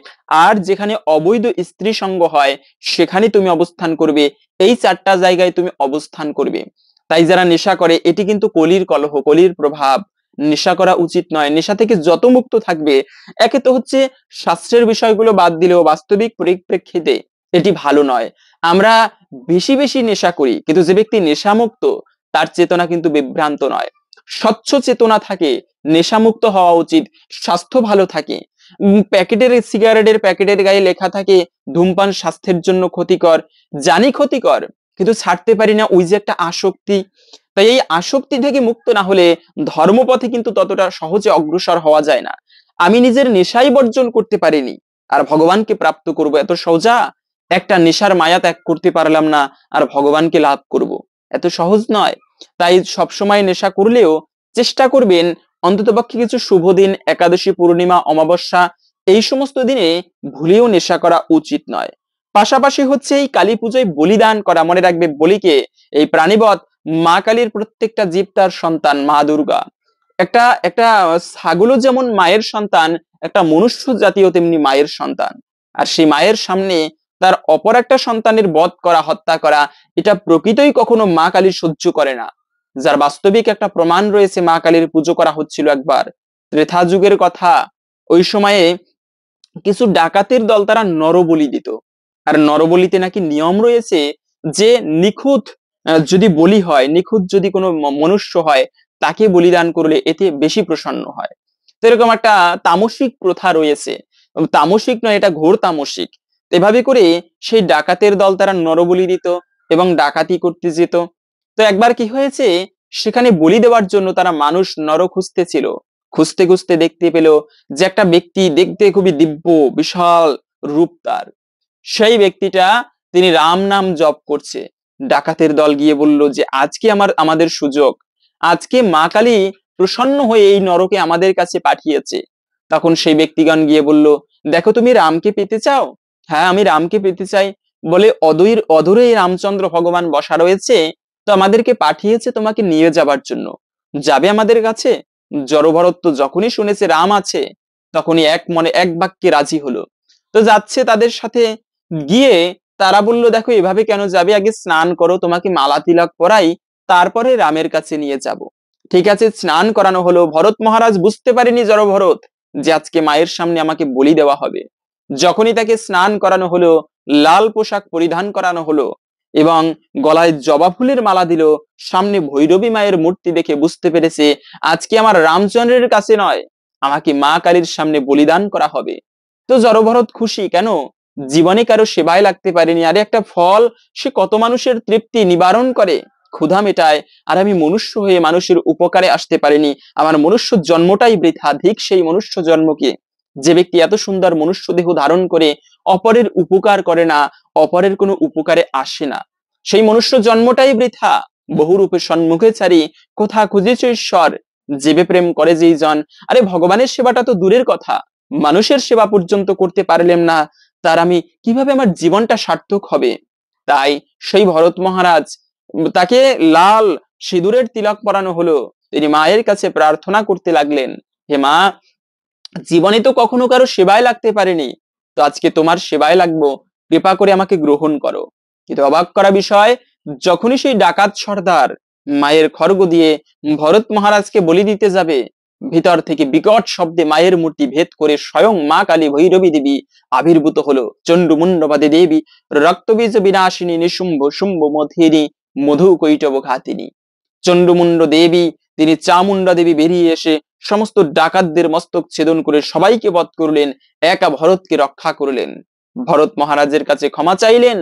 আর যেখানে অবৈধ স্ত্রী সঙ্গ হয়, সেখানে তুমি অবস্থান করবে। এই চারটা জায়গায় তুমি অবস্থান করবে। তাই যারা নেশা করে, এটি কিন্তু কলির কলহ, কলির প্রভাব। নেশা করা উচিত নয়। নেশা থেকে যত মুক্ত থাকবে, একে তো হচ্ছে শাস্ত্রের বিষয়গুলো বাদ দিলেও বাস্তবিক পরিপ্রেক্ষিতে এটি ভালো নয়। আমরা বেশি বেশি নেশা করি, কিন্তু যে ব্যক্তি নেশামুক্ত, তার চেতনা কিন্তু বিভ্রান্ত নয়, স্বচ্ছ চেতনা থাকে। নেশামুক্ত হওয়া উচিত, স্বাস্থ্য ভালো থাকে। সিগারেটের প্যাকেটের গায়ে লেখা থাকে ধূমপান স্বাস্থ্যের জন্য ক্ষতিকর, জানি ক্ষতিকর, কিন্তু ছাড়তে পারি না, ওই যে একটা আসক্তি। তাই এই আসক্তি থেকে মুক্ত না হলে ধর্মপথে কিন্তু ততটা সহজে অগ্রসর হওয়া যায় না। আমি নিজের নেশাই বর্জন করতে পারিনি, আর ভগবানকে প্রাপ্ত করব এত সোজা? একটা নেশার মায়া ত্যাগ করতে পারলাম না, আর ভগবানকে লাভ করব, এত সহজ নয়। তাই সবসময় নেশা করলেও চেষ্টা করবেন অন্ততপক্ষে কিছু শুভ দিন, একাদশী, পূর্ণিমা, অমাবস্যা, এই সমস্ত দিনে ভুলেও নেশা করা উচিত নয়। পাশাপাশি হচ্ছে এই কালী পুজোয় বলিদান করা। মনে রাখবে, বলিকে, এই প্রাণীবধ, মা কালীর প্রত্যেকটা জীব তার সন্তান, মা দুর্গা। একটা একটা ছাগলও যেমন মায়ের সন্তান, একটা মনুষ্য জাতীয় তেমনি মায়ের সন্তান। আর সেই মায়ের সামনে তার অপর একটা সন্তানের বধ করা, হত্যা করা, এটা প্রকৃতই কখনো মা কালী সহ্য করে না। যার বাস্তবিক একটা প্রমাণ রয়েছে, মা কালীর পুজো করা হচ্ছিল একবার, ত্রেতা যুগের কথা। ওই সময়ে কিছু ডাকাতের দল, তারা নরবলি দিত। আর নরবলিতে নাকি নিয়ম রয়েছে যে নিখুঁত যদি বলি হয়, নিখুঁত যদি কোনো মনুষ্য হয়, তাকে বলিদান করলে এতে বেশি প্রসন্ন হয়। তো এরকম একটা তামসিক প্রথা রয়েছে। তামসিক নয়, এটা ঘোর তামসিক। এভাবে করে সেই ডাকাতের দল তারা নরবলি দিত এবং ডাকাতি করতে যেত। তো একবার কি হয়েছে, সেখানে বলি দেওয়ার জন্য তারা মানুষ, নর খুঁজতেছিল। খুঁজতে খুঁজতে দেখতে পেল যে একটা ব্যক্তি, দেখতে খুবই দিব্য, বিশাল রূপ তার। সেই ব্যক্তিটা, তিনি রাম নাম জপ করছে। ডাকাতের দল গিয়ে বলল যে আজকে আমাদের সুযোগ, আজকে মা কালী প্রসন্ন হয়ে এই নরকে আমাদের কাছে পাঠিয়েছে। তখন সেই ব্যক্তিগণ গিয়ে বলল, দেখো তুমি রামকে পেতে চাও? হ্যাঁ, আমি রামকে পেতে চাই। বলে, অদূরে রামচন্দ্র ভগবান বসা রয়েছে, তো আমাদেরকে পাঠিয়েছে তোমাকে নিয়ে যাবার জন্য। যাবে আমাদের কাছে? জড়ভরত তো যখনই শুনেছে রাম আছে, তখনই এক মনে এক বাক্যে রাজি হলো। তো যাচ্ছে তাদের সাথে। গিয়ে তারা বলল, দেখো এভাবে কেন যাবে, আগে স্নান করো, তোমাকে মালা তিলক পরাই, তারপরে রামের কাছে নিয়ে যাব। ঠিক আছে, স্নান করানো হলো। ভরত মহারাজ বুঝতে পারেনি, জড়ভরত, যে আজকে মায়ের সামনে আমাকে বলি দেওয়া হবে। যখনই তাকে স্নান করানো হলো, লাল পোশাক পরিধান করানো হলো, এবং গলায় জবা ফুলের মালা দিল। সামনে ভৈরবী মায়ের মূর্তি দেখে বুঝতে পেরেছে আজকে আমার রামচন্দ্রের কাছে নয়, আমাকে মা কালীর সামনে বলিদান করা হবে। তো জড়ভরত খুশি, কেন? জীবনে কারো সেবায় লাগতে পারেনি, আরে একটা ফল সে কত মানুষের তৃপ্তি নিবারণ করে, ক্ষুধা মেটায়, আর আমি মনুষ্য হয়ে মানুষের উপকারে আসতে পারিনি, আমার মনুষ্য জন্মটাই বৃথা। ধিক সেই মনুষ্য জন্মকে, যে ব্যক্তি এত সুন্দর মনুষ্য দেহ ধারণ করে অপরের উপকার করে না, অপরের কোনো উপকারে আসে না, সেই মনুষ্য জন্মটাই বৃথা। বহুরূপে সম্মুখে ছাড়ি কোথা খুঁজেছ ঈশ্বর, জীবে প্রেম করে যেই জন। আরে ভগবানের সেবাটা তো দূরের কথা, মানুষের সেবা পর্যন্ত করতে পারলাম না, তার আমি কিভাবে আমার জীবনটা সার্থক হবে? তাই সেই ভরত মহারাজ, তাকে লাল সিঁদুরের তিলক পরানো হলো, তিনি মায়ের কাছে প্রার্থনা করতে লাগলেন, হে মা, জীবনে তো কখনো কারো সেবায় লাগতে পারেনি, তো আজকে তোমার সেবায় লাগবো, কৃপা করে আমাকে গ্রহণ করো। কিন্তু অবাক করা বিষয়, যখনই সেই ডাকাত সর্দার মায়ের খড়গ দিয়ে ভরত মহারাজকে বলি দিতে যাবে, ভিতর থেকে বিকট শব্দে মায়ের মূর্তি ভেদ করে স্বয়ং মা কালী ভৈরবী দেবী আবির্ভূত হলো। চণ্ডমুণ্ডবাদী দেবী, রক্তবীজ বিনাশিনী, নিশুম্ভ শুম্ভ মথিনী, মধু কৈটব ঘাতিনী। চণ্ডমুণ্ড দেবী, তিনি চামুন্ডা দেবী বেরিয়ে এসে সমস্ত ডাকাতদের মস্তক ছেদন করে সবাইকে বধ করলেন, একা ভরতকে রক্ষা করলেন। ভরত মহারাজের কাছে ক্ষমা চাইলেন।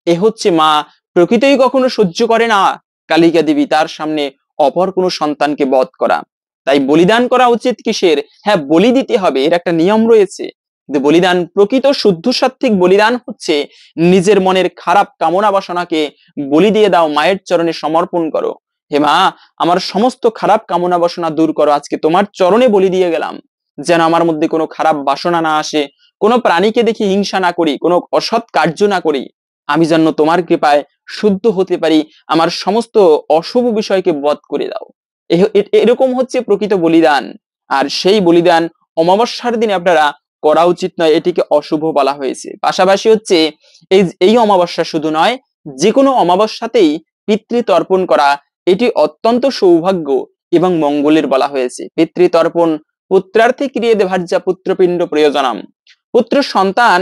এ হচ্ছে মা, প্রকৃতই কখনো সহ্য করে না কালিকা দেবী তার সামনে অপর কোনো সন্তানকে বধ করা। তাই বলিদান করা উচিত কিসের? হ্যাঁ, বলি দিতে হবে, এর একটা নিয়ম রয়েছে। কিন্তু বলিদান, প্রকৃত শুদ্ধ সাত্ত্বিক বলিদান হচ্ছে নিজের মনের খারাপ কামনা বাসনাকে বলি দিয়ে দাও, মায়ের চরণে সমর্পণ করো। হে মা, আমার সমস্ত খারাপ কামনা বাসনা দূর করো, আজকে তোমার চরণে বলি দিয়ে গেলাম, যেন আমার মধ্যে কোনো খারাপ বাসনা না আসে, কোনো প্রাণীকে দেখে হিংসা না করি, কোনো অসৎ কার্য না করি, আমি যেন তোমার কৃপায় শুদ্ধ হতে পারি, আমার সমস্ত অশুভ বিষয়কে বধ করে দাও। এরকম হচ্ছে প্রকৃত বলিদান। আর সেই বলিদান অমাবস্যার দিনে আপনারা করা উচিত নয়, এটিকে অশুভ বলা হয়েছে। পাশাপাশি হচ্ছে এই অমাবস্যা শুধু নয়, যে কোনো অমাবস্যাতেই পিতৃতর্পণ করা, এটি অত্যন্ত সৌভাগ্য এবং মঙ্গলের বলা হয়েছে। পিতৃতর্পণ পুত্রার্থে ক্রিয়েতে ভার্যা পুত্রপিণ্ড প্রয়োজনম, পুত্র সন্তান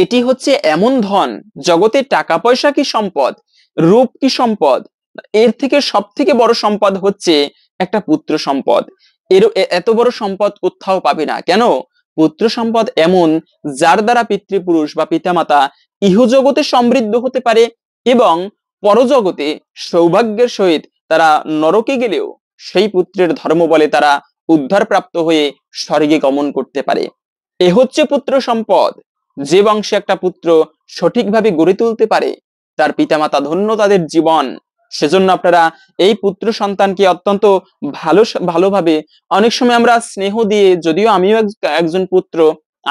এটি হচ্ছে এমন ধন, জগতে টাকা পয়সা কি সম্পদ, রূপ কি সম্পদ, এর থেকে সব থেকে বড় সম্পদ হচ্ছে একটা পুত্র সম্পদ। এত বড় সম্পদ কোথাও পাবে না। কেন? পুত্র সম্পদ এমন, যার দ্বারা পিতৃপুরুষ বা পিতামাতা ইহজগতে সমৃদ্ধ হতে পারে এবং পরজগতে সৌভাগ্যের সহিত তারা নরকে গেলেও সেই পুত্রের ধর্ম বলে তারা উদ্ধার প্রাপ্ত হয়ে স্বর্গে গমন করতে পারে। এ হচ্ছে পুত্র সম্পদ। যে বংশে একটা পুত্র সঠিকভাবে গড়ে তুলতে পারে, তার পিতামাতা ধন্য তাদের জীবন। সেজন্য আপনারা এই পুত্র সন্তানকে অত্যন্ত ভালোভাবে, অনেক সময় আমরা স্নেহ দিয়ে, যদিও আমিও একজন পুত্র,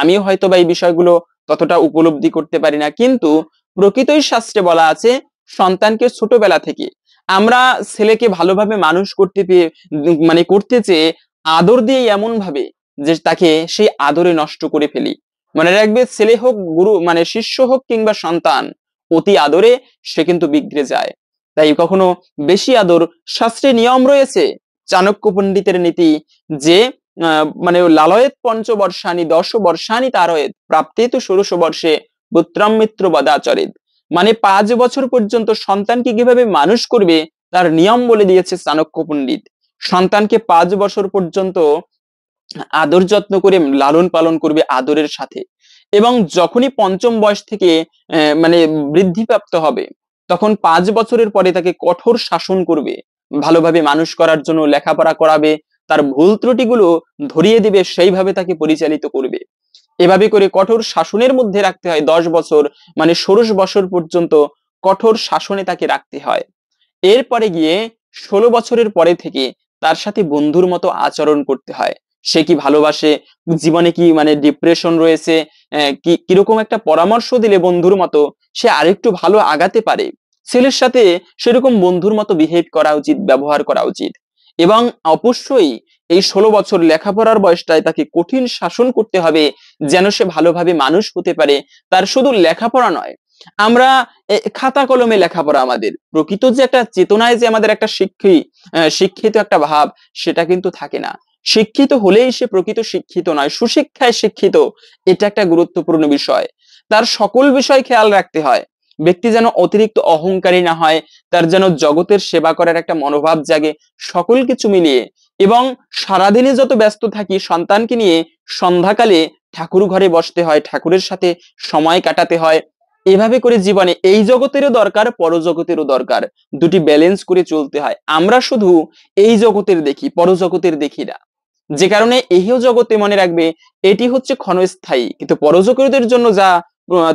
আমিও হয়তো বা এই বিষয়গুলো ততটা উপলব্ধি করতে পারি না, কিন্তু প্রকৃতই শাস্ত্রে বলা আছে সন্তানকে ছোটবেলা থেকে আমরা ছেলেকে ভালোভাবে মানুষ করতে করতে চেয়ে আদর দিয়ে এমন ভাবে যে তাকে সেই আদরে নষ্ট করে ফেলি। মনে রাখবে, ছেলে হোক, গুরু শিষ্য হোক কিংবা সন্তান, অতি আদরে সে কিন্তু বিগড়ে যায়। তাই কখনো বেশি আদর, শাস্ত্রে নিয়ম রয়েছে, চাণক্য পণ্ডিতের নীতি, যে লালয়েত পঞ্চবর্ষানি 10 বর্ষানি তারয়েত প্রাপ্তে তো 16 বর্ষে পুত্রম মিত্র বদাচরেত। 5 বছর পর্যন্ত সন্তানকে কিভাবে মানুষ করবে তার নিয়ম বলে দিয়েছে চাণক্য পণ্ডিত। সন্তানকে 5 বছর পর্যন্ত আদর যত্ন করে লালন পালন করবে আদরের সাথে, এবং যখনই পঞ্চম বয়স থেকে বৃদ্ধিপ্রাপ্ত হবে, তখন 5 বছরের পরে তাকে কঠোর শাসন করবে, ভালোভাবে মানুষ করার জন্য লেখাপড়া করাবে, তার ভুল ত্রুটিগুলো ধরিয়ে দিবে, সেইভাবে তাকে পরিচালিত করবে। এভাবে করে কঠোর শাসনের মধ্যে রাখতে হয়। 10 বছর 16 বছর পর্যন্ত কঠোর শাসনে তাকে রাখতে হয়। এরপরে গিয়ে 16 বছরের পরে থেকে তার সাথে বন্ধুর মতো আচরণ করতে হয়। সে কি ভালোবাসে, জীবনে কি ডিপ্রেশন রয়েছে, কিরকম একটা পরামর্শ দিলে বন্ধুর মতো সে আরেকটু ভালো আগাতে পারে, ছেলের সাথে সেরকম বন্ধুর মতো বিহেভ করা উচিত, ব্যবহার করা উচিত। এবং অবশ্যই এই 16 বছর লেখাপড়ার বয়সটায় তাকে কঠিন শাসন করতে হবে, যেন সে ভালোভাবে মানুষ হতে পারে। তার শুধু লেখাপড়া নয়, আমরা খাতা কলমে লেখাপড়া, আমাদের প্রকৃত যে একটা চেতনায় যে আমাদের একটা শিক্ষিত একটা ভাব, সেটা কিন্তু থাকে না। শিক্ষিত হলেই সে প্রকৃত শিক্ষিত নয়, সুশিক্ষায় শিক্ষিত, এটা একটা গুরুত্বপূর্ণ বিষয়। তার সকল বিষয় খেয়াল রাখতে হয়। ব্যক্তি যেন অতিরিক্ত অহংকারী না হয়, তার যেন জগতের সেবা করার একটা মনোভাব জাগে, সকল কিছু মিলিয়ে। এবং সারাদিনে যত ব্যস্ত থাকি সন্তানকে নিয়ে, সন্ধ্যাকালে ঠাকুর ঘরে বসতে হয়, ঠাকুরের সাথে সময় কাটাতে হয়। এভাবে করে জীবনে এই জগতেরও দরকার, পরজগতেরও দরকার, দুটি ব্যালেন্স করে চলতে হয়। আমরা শুধু এই জগতের দেখি, পরজগতের দেখি না, যে কারণে এহিও জগতে মনে রাখবে এটি হচ্ছে ক্ষণস্থায়ী, কিন্তু পরজগতের জন্য যা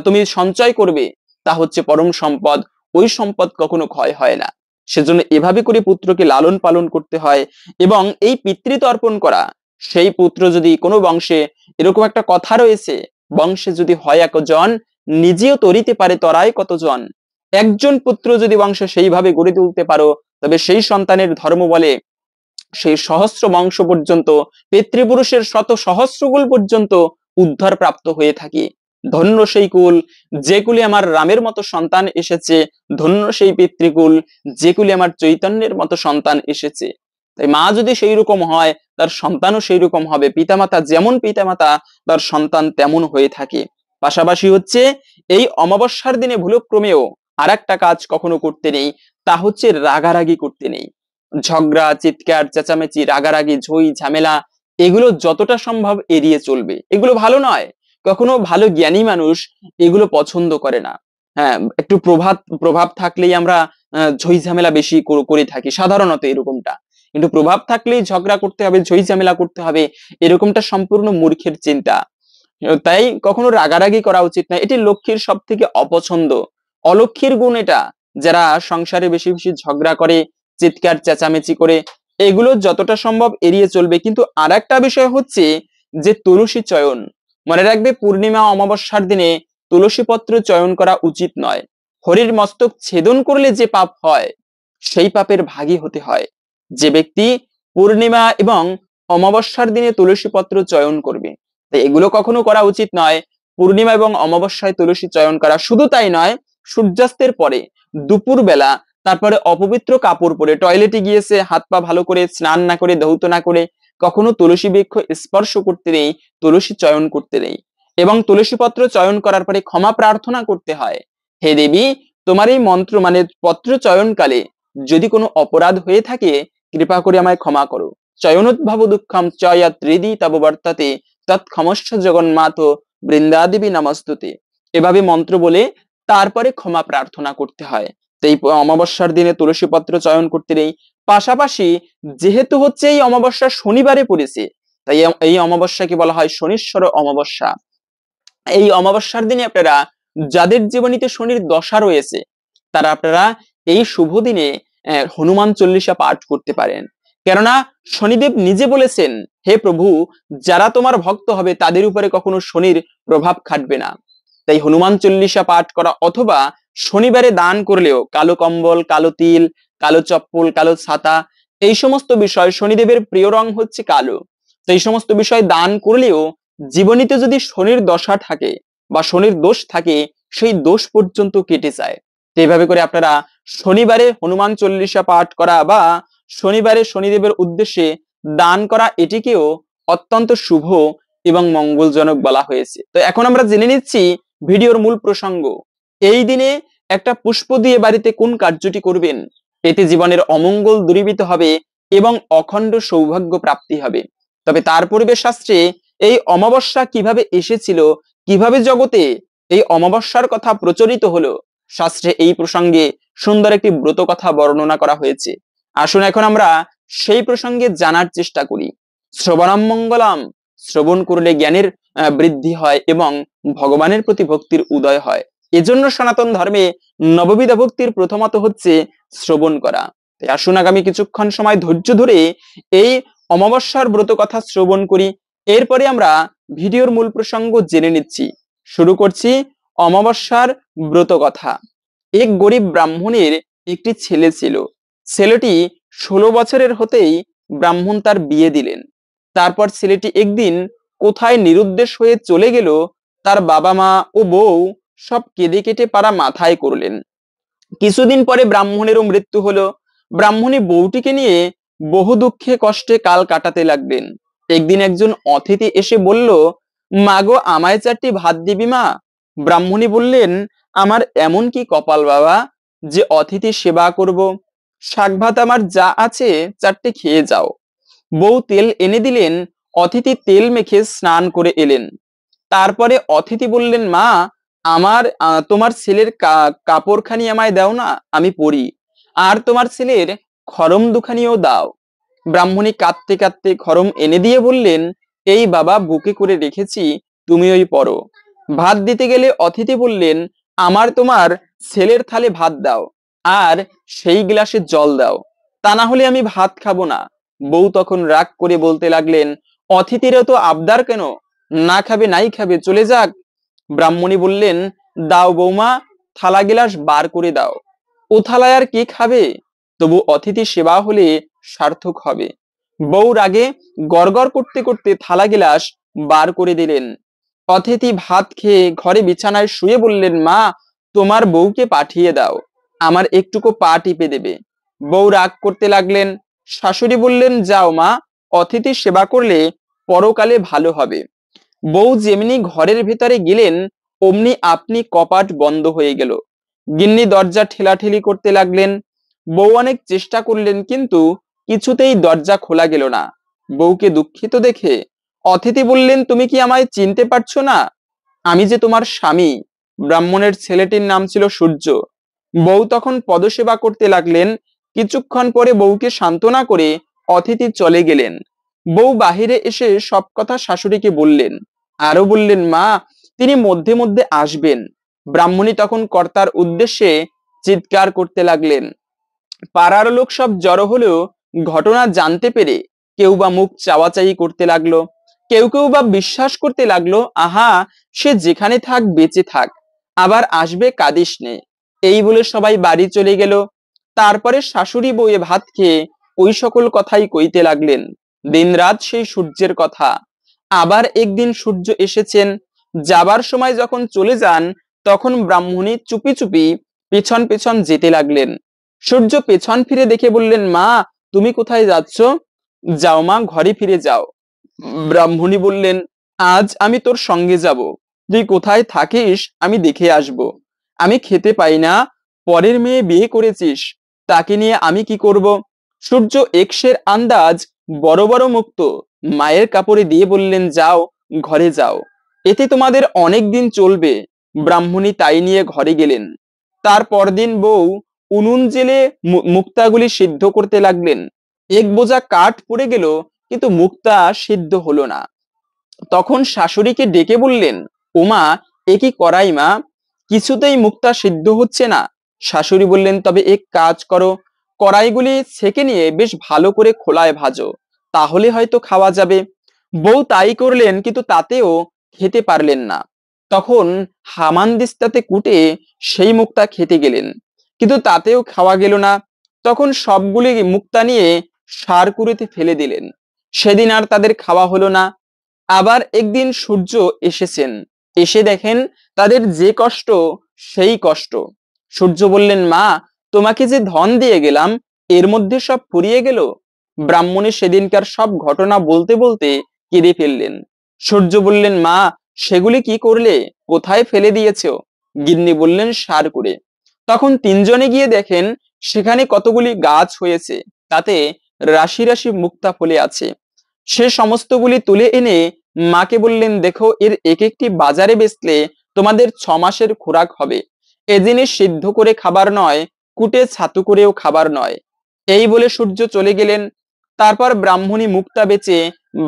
তুমি সঞ্চয় করবে তা হচ্ছে পরম সম্পদ। ওই সম্পদ কখনো ক্ষয় হয় না। সেজন্য এভাবে করে পুত্রকে লালন পালন করতে হয়। এবং এই পিতৃতর্পণ করা, সেই পুত্র যদি কোনো বংশে, এরকম একটা কথা রয়েছে, বংশে যদি হয় একজন, নিজেও তরিতে পারে তরাই কতজন। একজন পুত্র যদি বংশ সেইভাবে গড়ে তুলতে পারো, তবে সেই সন্তানের ধর্ম বলে সেই সহস্র বংশ পর্যন্ত, পিতৃপুরুষের শত সহস্রকুল পর্যন্ত উদ্ধার প্রাপ্ত হয়ে থাকে। ধন্য সেই কুল, যে কুলে আমার রামের মতো সন্তান এসেছে। ধন্য সেই পিতৃকুল, যে কুলে আমার চৈতন্যের মতো সন্তান এসেছে। তাই মা যদি সেই রকম হয়, তার সন্তানও সেই রকম হবে। পিতামাতা যেমন পিতামাতা, তার সন্তান তেমন হয়ে থাকে। পাশাপাশি হচ্ছে এই অমাবস্যার দিনে ভুলক্রমেও আর একটা কাজ কখনো করতে নেই, তা হচ্ছে রাগারাগি করতে নেই। ঝগড়া, চিৎকার, চেঁচামেচি, রাগারাগি, ঝই ঝামেলা, এগুলো যতটা সম্ভব এড়িয়ে চলবে। এগুলো ভালো নয়। কখনো ভালো জ্ঞানী মানুষ এগুলো পছন্দ করে না। হ্যাঁ, একটু প্রভাব প্রভাব থাকলেই আমরা ঝই ঝামেলা বেশি করে থাকি সাধারণত এরকমটা। কিন্তু প্রভাব থাকলেই ঝগড়া করতে হবে, ঝই ঝামেলা করতে হবে, এরকমটা সম্পূর্ণ মূর্খের চিন্তা। তাই কখনো রাগারাগি করা উচিত না। এটি লক্ষ্মীর সব থেকে অপছন্দ, অলক্ষ্মীর গুণ এটা। যারা সংসারে বেশি বেশি ঝগড়া করে, চিৎকার চেঁচামেচি করে, এগুলো যতটা সম্ভব এড়িয়ে চলবে। কিন্তু আর একটা বিষয় হচ্ছে যে তুলসী চয়ন, মনে রাখবে পূর্ণিমা অমাবস্যার দিনে তুলসী পত্র চয়ন করা উচিত নয়। হরির মস্তক ছেদন করলে যে পাপ হয়, সেই পাপের ভাগী হতে হয় যে ব্যক্তি পূর্ণিমা এবং অমাবস্যার দিনে তুলসী পত্র চয়ন করবে। তাই এগুলো কখনো করা উচিত নয়। পূর্ণিমা এবং অমাবস্যায় তুলসী চয়ন করা, শুধু তাই নয়, সূর্যাস্তের পরে, দুপুর বেলা, তারপরে অপবিত্র কাপড় পরে টয়লেটে গিয়েছে, হাত পা ভালো করে স্নান না করে, ধৌত না করে কখনো তুলসী বৃক্ষ স্পর্শ করতে নেই, তুলসী চয়ন করতে নেই। এবং তুলসী পত্র চয়ন করার পরে ক্ষমা প্রার্থনা করতে হয়। হে দেবী, তোমার এই মন্ত্র মানে পত্র চয়নকালে যদি কোনো অপরাধ হয়ে থাকে, কৃপা করে আমায় ক্ষমা করো। চয়নোদ্ভব দুঃখম চয়া ত্রিদি তব বর্তাতে তৎক্ষমস্য জগন্মাথ বৃন্দাদেবী নমস্তুতে। এভাবে মন্ত্র বলে তারপরে ক্ষমা প্রার্থনা করতে হয়। তো এই অমাবস্যার দিনে তুলসী পত্র চয়ন করতে নেই। পাশাপাশি যেহেতু হচ্ছে এই অমাবস্যা শনিবারে পড়েছে, তাই এই অমাবস্যাকে বলা হয় শনিশ্বর অমাবস্যা। এই অমাবস্যার দিনে আপনারা, যাদের জীবনীতে শনির দশা রয়েছে, তারা আপনারা এই শুভ দিনে হনুমান চল্লিশা পাঠ করতে পারেন। কেননা শনিদেব নিজে বলেছেন, হে প্রভু, যারা তোমার ভক্ত হবে তাদের উপরে কখনো শনির প্রভাব খাটবে না। তাই হনুমান চল্লিশা পাঠ করা, অথবা শনিবারে দান করলেও কালো কম্বল, কালো তিল, কালো চপ্পল, কালো ছাতা, এই সমস্ত বিষয়, শনিদেবের প্রিয় রং হচ্ছে কালো, তো এই সমস্ত বিষয় দান করলেও জীবনীতে যদি শনির দশা থাকে বা শনির দোষ থাকে, সেই দোষ পর্যন্ত কেটে যায়। তো এইভাবে করে আপনারা শনিবারে হনুমান চল্লিশা পাঠ করা বা শনিবারে শনিদেবের উদ্দেশ্যে দান করা, এটিকেও অত্যন্ত শুভ এবং মঙ্গলজনক বলা হয়েছে। তো এখন আমরা জেনে নিচ্ছি ভিডিওর মূল প্রসঙ্গ। এই দিনে একটা পুষ্প দিয়ে বাড়িতে কোন কার্যটি করবেন, এতে জীবনের অমঙ্গল দূরীভূত হবে এবং অখণ্ড সৌভাগ্য প্রাপ্তি হবে। তবে তার পূর্বে শাস্ত্রে এই অমাবস্যা কিভাবে এসেছিল, কিভাবে জগতে এই অমাবস্যার কথা প্রচলিত হলো, শাস্ত্রে এই প্রসঙ্গে সুন্দর একটি ব্রত কথা বর্ণনা করা হয়েছে। আসুন এখন আমরা সেই প্রসঙ্গে জানার চেষ্টা করি। শ্রবণম মঙ্গলম, শ্রবণ করলে জ্ঞানের বৃদ্ধি হয় এবং ভগবানের প্রতি ভক্তির উদয় হয়। এজন্য সনাতন ধর্মে নববিধা ভক্তির প্রথমত হচ্ছে শ্রবণ করা। তাই আসুন আগামী কিছুক্ষণ সময় ধৈর্য ধরে এই অমাবস্যার ব্রত কথা শ্রবণ করি। এরপরে আমরা ভিডিওর মূল প্রসঙ্গ জেনে নিচ্ছি। শুরু করছি অমাবস্যার ব্রত কথা। এক গরিব ব্রাহ্মণের একটি ছেলে ছিল। ছেলেটি 16 বছরের হতেই ব্রাহ্মণ তার বিয়ে দিলেন। তারপর ছেলেটি একদিন কোথায় নিরুদ্দেশ হয়ে চলে গেল, তার বাবা মা ও বউ সব কেঁদে কেটে পাড়া মাথায় করলেন। কিছুদিন পরে ব্রাহ্মণেরও মৃত্যু হলো। ব্রাহ্মণী বউটিকে নিয়ে বহু দুঃখে কষ্টে কাল কাটাতে লাগলেন। একদিন একজন অতিথি এসে বলল, মা গো, আমায় 4টি ভাত দিবি মা? ব্রাহ্মণী বললেন, আমার এমন কি কপাল বাবা যে অতিথি সেবা করব। শাক ভাত আমার যা আছে 4টে খেয়ে যাও। বউ তেল এনে দিলেন। অতিথি তেল মেখে স্নান করে এলেন। তারপরে অতিথি বললেন, মা, তোমার ছেলের কাপড়খানি আমায় দাও না, আমি পরি। আর তোমার ছেলের খড়ম দুখানিও দাও। ব্রাহ্মণী কাঁদতে কাঁদতে খড়ম এনে দিয়ে বললেন, এই বাবা বুকে করে রেখেছি, তুমি ওই পরো। ভাত দিতে গেলে অতিথি বললেন, আমার তোমার ছেলের থালে ভাত দাও, আর সেই গ্লাসে জল দাও, তা না হলে আমি ভাত খাবো না। বউ তখন রাগ করে বলতে লাগলেন, অতিথিরা তো আবদার কেন, না খাবে নাই খাবে, চলে যাক। ব্রাহ্মণী বললেন, দাও বৌমা, থালা গিলাস বার করে দাও। ও থালায় আর কে খাবে, তবু অতিথি সেবা হলে সার্থক হবে। বউ রাগে গড়গড় করতে করতে থালা গিলাস বার করে দিলেন। অতিথি ভাত খেয়ে ঘরে বিছানায় শুয়ে বললেন, মা, তোমার বউকে পাঠিয়ে দাও, আমার একটুকু পা টিপে দেবে। বউ রাগ করতে লাগলেন। শাশুড়ি বললেন, যাও মা, অতিথি সেবা করলে পরকালে ভালো হবে। বউ যেমনি ঘরের ভিতরে গেলেন, অমনি আপনি কপাট বন্ধ হয়ে গেল। গিন্নি দরজা ঠেলাঠেলি করতে লাগলেন। বউ অনেক চেষ্টা করলেন, কিন্তু কিছুতেই দরজা খোলা গেল না। বউকে দুঃখিত দেখে অতিথি বললেন, তুমি কি আমায় চিনতে পারছো না? আমি যে তোমার স্বামী। ব্রাহ্মণের ছেলেটির নাম ছিল সূর্য। বউ তখন পদসেবা করতে লাগলেন। কিছুক্ষণ পরে বউকে সান্ত্বনা করে অতিথি চলে গেলেন। বউ বাহিরে এসে সব কথা শাশুড়িকে বললেন। আরো বললেন, মা, তিনি মধ্যে মধ্যে আসবেন। ব্রাহ্মণী তখন কর্তার উদ্দেশ্যে চিৎকার করতে লাগলেন। পাড়ার লোক সব জড়ো হলেও ঘটনা জানতে পেরে কেউ বা মুখ চাওয়াচাই করতে লাগলো, কেউ কেউ বা বিশ্বাস করতে লাগলো, আহা, সে যেখানে থাক বেঁচে থাক, আবার আসবে, কাঁদিস নে। এই বলে সবাই বাড়ি চলে গেল। তারপরে শাশুড়ি বউয়ে ভাত খেয়ে ওই সকল কথাই কইতে লাগলেন, দিনরাত সেই সূর্যের কথা। আবার একদিন সূর্য এসেছেন। যাবার সময় যখন চলে যান, তখন ব্রাহ্মণী চুপি চুপি পেছন পেছন যেতে লাগলেন। সূর্য পেছন ফিরে দেখে বললেন, মা, তুমি কোথায় যাচ্ছ? যাও মা, ঘরে ফিরে যাও। ব্রাহ্মণী বললেন, আজ আমি তোর সঙ্গে যাব। তুই কোথায় থাকিস আমি দেখে আসব। আমি খেতে পাই না, পরের মেয়ে বিয়ে করেছিস, তাকে নিয়ে আমি কি করব? সূর্য এক্সের আন্দাজ বড় বড় মুক্ত মায়ের কাপড়ে দিয়ে বললেন, যাও, ঘরে যাও, এতে তোমাদের অনেক দিন চলবে। ব্রাহ্মণী তাই নিয়ে ঘরে গেলেন। তার পরদিন বউ উনুন জেলে মুক্তাগুলি সিদ্ধ করতে লাগলেন। এক বোঝা কাঠ পড়ে গেল, কিন্তু মুক্তা সিদ্ধ হলো না। তখন শাশুড়িকে ডেকে বললেন, ওমা, এ কি করাই মা, কিছুতেই মুক্তা সিদ্ধ হচ্ছে না। শাশুড়ি বললেন, তবে এক কাজ করো, কড়াইগুলি ছেঁকে নিয়ে বেশ ভালো করে খোলায় ভাজো, তাহলে হয়তো খাওয়া যাবে। বউ তাই করলেন, কিন্তু তাতেও খেতে পারলেন না। তখন হামানদিস্তাতে কুটে সেই মুক্তা খেতে গেলেন, কিন্তু তাতেও খাওয়া গেল না। তখন সবগুলি মুক্তা নিয়ে সারকুড়িতে ফেলে দিলেন। সেদিন আর তাদের খাওয়া হলো না। আবার একদিন সূর্য এসেছেন। এসে দেখেন তাদের যে কষ্ট সেই কষ্ট। সূর্য বললেন, মা, তোমাকে যে ধন দিয়ে গেলাম, এর মধ্যে সব ফুরিয়ে গেল। ব্রাহ্মণী সেদিনকার সব ঘটনা বলতে বলতে কেঁদে ফেললেন। সূর্য বললেন, মা, সেগুলি কি করলে, কোথায় ফেলে দিয়েছো? গিন্নি বললেন, সার করে। তখন তিনজনে গিয়ে দেখেন সেখানে কতগুলি গাছ হয়েছে, তাতে রাশি রাশি মুক্তা ফলে আছে। সে সমস্তগুলি তুলে এনে মাকে বললেন, দেখো, এর এক একটি বাজারে বেচলে তোমাদের 6 মাসের খোরাক হবে। এ জিনিস সিদ্ধ করে খাবার নয়, কুটে ছাতু করেও খাবার নয়। এই বলে সূর্য চলে গেলেন। তারপর ব্রাহ্মণী মুক্তা বেচে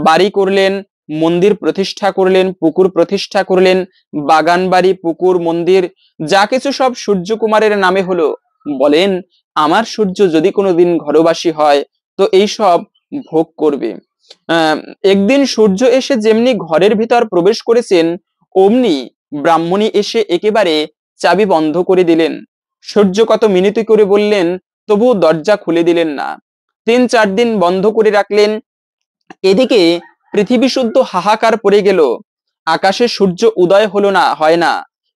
বাড়ি করলেন, মন্দির প্রতিষ্ঠা করলেন, পুকুর প্রতিষ্ঠা করলেন। বাগান, বাড়ি, পুকুর, মন্দির যা কিছু সব সূর্যকুমারের নামে হলো। বলেন, আমার সূর্য যদি কোনোদিন ঘরবাসী হয় তো এই সব ভোগ করবে। একদিন সূর্য এসে যেমনি ঘরের ভিতর প্রবেশ করেছেন, অমনি ব্রাহ্মণী এসে একেবারে চাবি বন্ধ করে দিলেন। সূর্য কত মিনতি করে বললেন, তবু দরজা খুলে দিলেন না। 3-4 দিন বন্ধ করে রাখলেন। এদিকে পৃথিবী শুদ্ধ হাহাকার পড়ে গেল। আকাশে সূর্য উদয় হলো না, হয় না।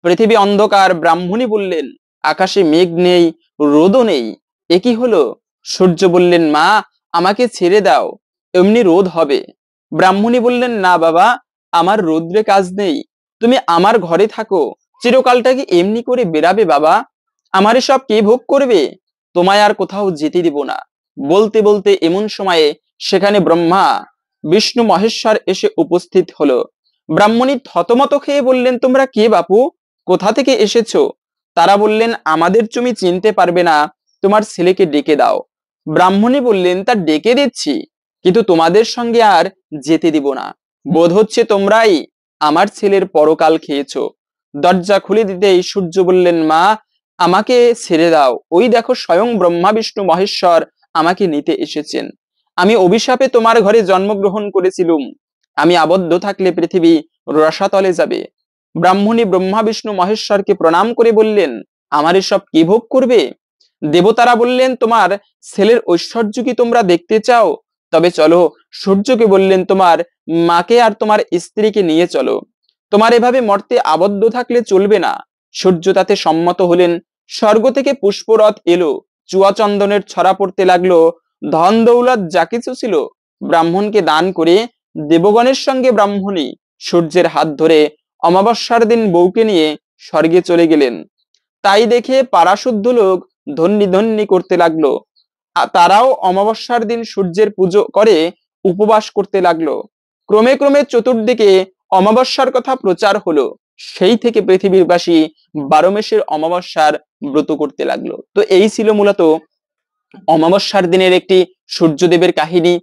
পৃথিবী অন্ধকার। ব্রাহ্মণী বললেন, আকাশে মেঘ নেই, রোদও নেই, এ কি হলো? সূর্য বললেন, মা, আমাকে ছেড়ে দাও, এমনি রোদ হবে। ব্রাহ্মণী বললেন, না বাবা, আমার রৌদ্রে কাজ নেই, তুমি আমার ঘরে থাকো, চিরকালটা কি এমনি করে বেরাবে বাবা? আমার এসব কে ভোগ করবে? তোমায় আর কোথাও যেতে দিব না। বলতে বলতে এমন সময়ে সেখানে ব্রহ্মা বিষ্ণু মহেশ্বর এসে উপস্থিত হলো। ব্রাহ্মণী থতমত খেয়ে বললেন, তোমরা কে বাপু? কোথা থেকে এসেছো? তারা বললেন, আমাদের তুমি চিনতে পারবে না, তোমার ছেলেকে ডেকে দাও। ব্রাহ্মণী বললেন, তা ডেকে দিচ্ছি, কিন্তু তোমাদের সঙ্গে আর যেতে দিব না। বোধ হচ্ছে তোমরাই আমার ছেলের পরকাল খেয়েছো। দরজা খুলে দিতেই সূর্য বললেন, মা, আমাকে ছেড়ে দাও। ওই দেখো, স্বয়ং ব্রহ্মা বিষ্ণু মহেশ্বর আমাকে নিতে এসেছেন। আমি অভিশাপে তোমার ঘরে জন্মগ্রহণ করেছিলুম। আমি আবদ্ধ থাকলে পৃথিবী রসাতলে যাবে। ব্রাহ্মণী ব্রহ্মা বিষ্ণু মহেশ্বরকে প্রণাম করে বললেন, আমার এসব কি ভোগ করবে? দেবতারা বললেন, তোমার ছেলের ঐশ্বর্য কি তোমরা দেখতে চাও? তবে চলো। সূর্যকে বললেন, তোমার মাকে আর তোমার স্ত্রীকে নিয়ে চলো। তোমার এভাবে মর্তে আবদ্ধ থাকলে চলবে না। সূর্য তাতে সম্মত হলেন। স্বর্গ থেকে পুষ্পরথ এলো, চুয়া চন্দনের ছড়া পড়তে লাগলো। ধন দৌলত যা কিছু ছিল ব্রাহ্মণকে দান করে দেবগণের সঙ্গে ব্রাহ্মণী সূর্যের হাত ধরে অমাবস্যার দিন বউকে নিয়ে স্বর্গে চলে গেলেন। তাই দেখে পাড়াশুদ্ধ লোক ধন্যি ধন্যি করতে লাগলো। তারাও অমাবস্যার দিন সূর্যের পুজো করে উপবাস করতে লাগলো। ক্রমে ক্রমে চতুর্দিকে অমাবস্যার কথা প্রচার হলো। সেই থেকে পৃথিবীবাসী 12 মাসের অমাবস্যার ব্রত করতে লাগলো। তো এই ছিল মূলত অমাবস্যার দিনের একটি সূর্যদেবের কাহিনী।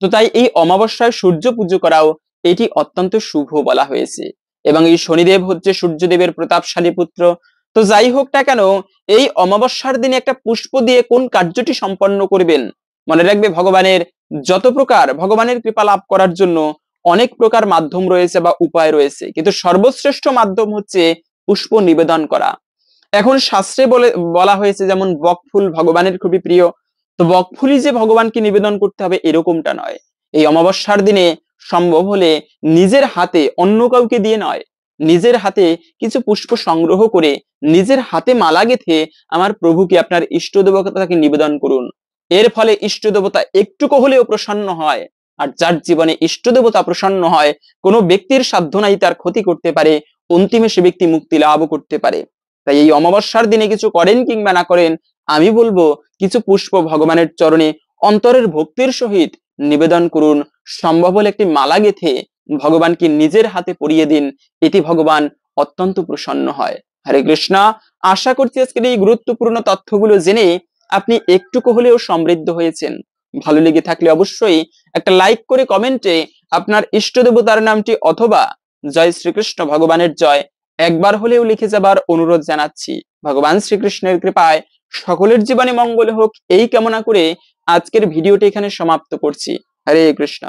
তো তাই এই অমাবস্যায় সূর্য পুজো করাও এটি অত্যন্ত শুভ বলা হয়েছে। এবং এই শনিদেব হচ্ছে সূর্যদেবের প্রতাপশালী পুত্র। তো যাই হোক না কেন, এই অমাবস্যার দিনে একটা পুষ্প দিয়ে কোন কার্যটি সম্পন্ন করবেন? মনে রাখবে, ভগবানের কৃপা লাভ করার জন্য অনেক প্রকার মাধ্যম রয়েছে বা উপায় রয়েছে, কিন্তু সর্বশ্রেষ্ঠ মাধ্যম হচ্ছে পুষ্প নিবেদন করা। এখন শাস্ত্রে বলা হয়েছে, যেমন বকফুল ভগবানের খুবই প্রিয়। তো বকফুলই যে ভগবানকে নিবেদন করতে হবে এরকমটা নয়। এই অমাবস্যার দিনে সম্ভব হলে নিজের হাতে, অন্য কাউকে দিয়ে নয়, নিজের হাতে কিছু পুষ্প সংগ্রহ করে নিজের হাতে মালা গেঁথে আমার প্রভুকে, আপনার ইষ্ট দেবতাকে নিবেদন করুন। এর ফলে ইষ্ট দেবতা একটুকু হলেও প্রসন্ন হয়। আর যার জীবনে ইষ্ট দেবতা প্রসন্ন হয়, কোনো ব্যক্তির সাধ্য নাই তার ক্ষতি করতে পারে, অন্তিমে সে ব্যক্তি মুক্তি লাভ করতে পারে। তাই এই অমাবস্যার দিনে কিছু করেন কিংবা না করেন, আমি বলবো কিছু পুষ্প ভগবানের চরণে অন্তরের ভক্তির সহিত নিবেদন করুন। সম্ভব হলে একটি মালা গেঁথে ভগবানকে নিজের হাতে পরিয়ে দিন, এতে ভগবান অত্যন্ত প্রসন্ন হয়। হরে কৃষ্ণ। আশা করছি আজকের এই গুরুত্বপূর্ণ তথ্যগুলো জেনে আপনি একটুকু হলেও সমৃদ্ধ হয়েছেন। ভালো লেগে থাকলে অবশ্যই একটা লাইক করে কমেন্টে আপনার ইষ্ট দেবতার নামটি অথবা জয় শ্রীকৃষ্ণ ভগবানের জয় একবার হলেও লিখে যাবার অনুরোধ জানাচ্ছি। ভগবান শ্রীকৃষ্ণের কৃপায় সকলের জীবনে মঙ্গল হোক, এই কামনা করে আজকের ভিডিওটি এখানে সমাপ্ত করছি। হরে কৃষ্ণ।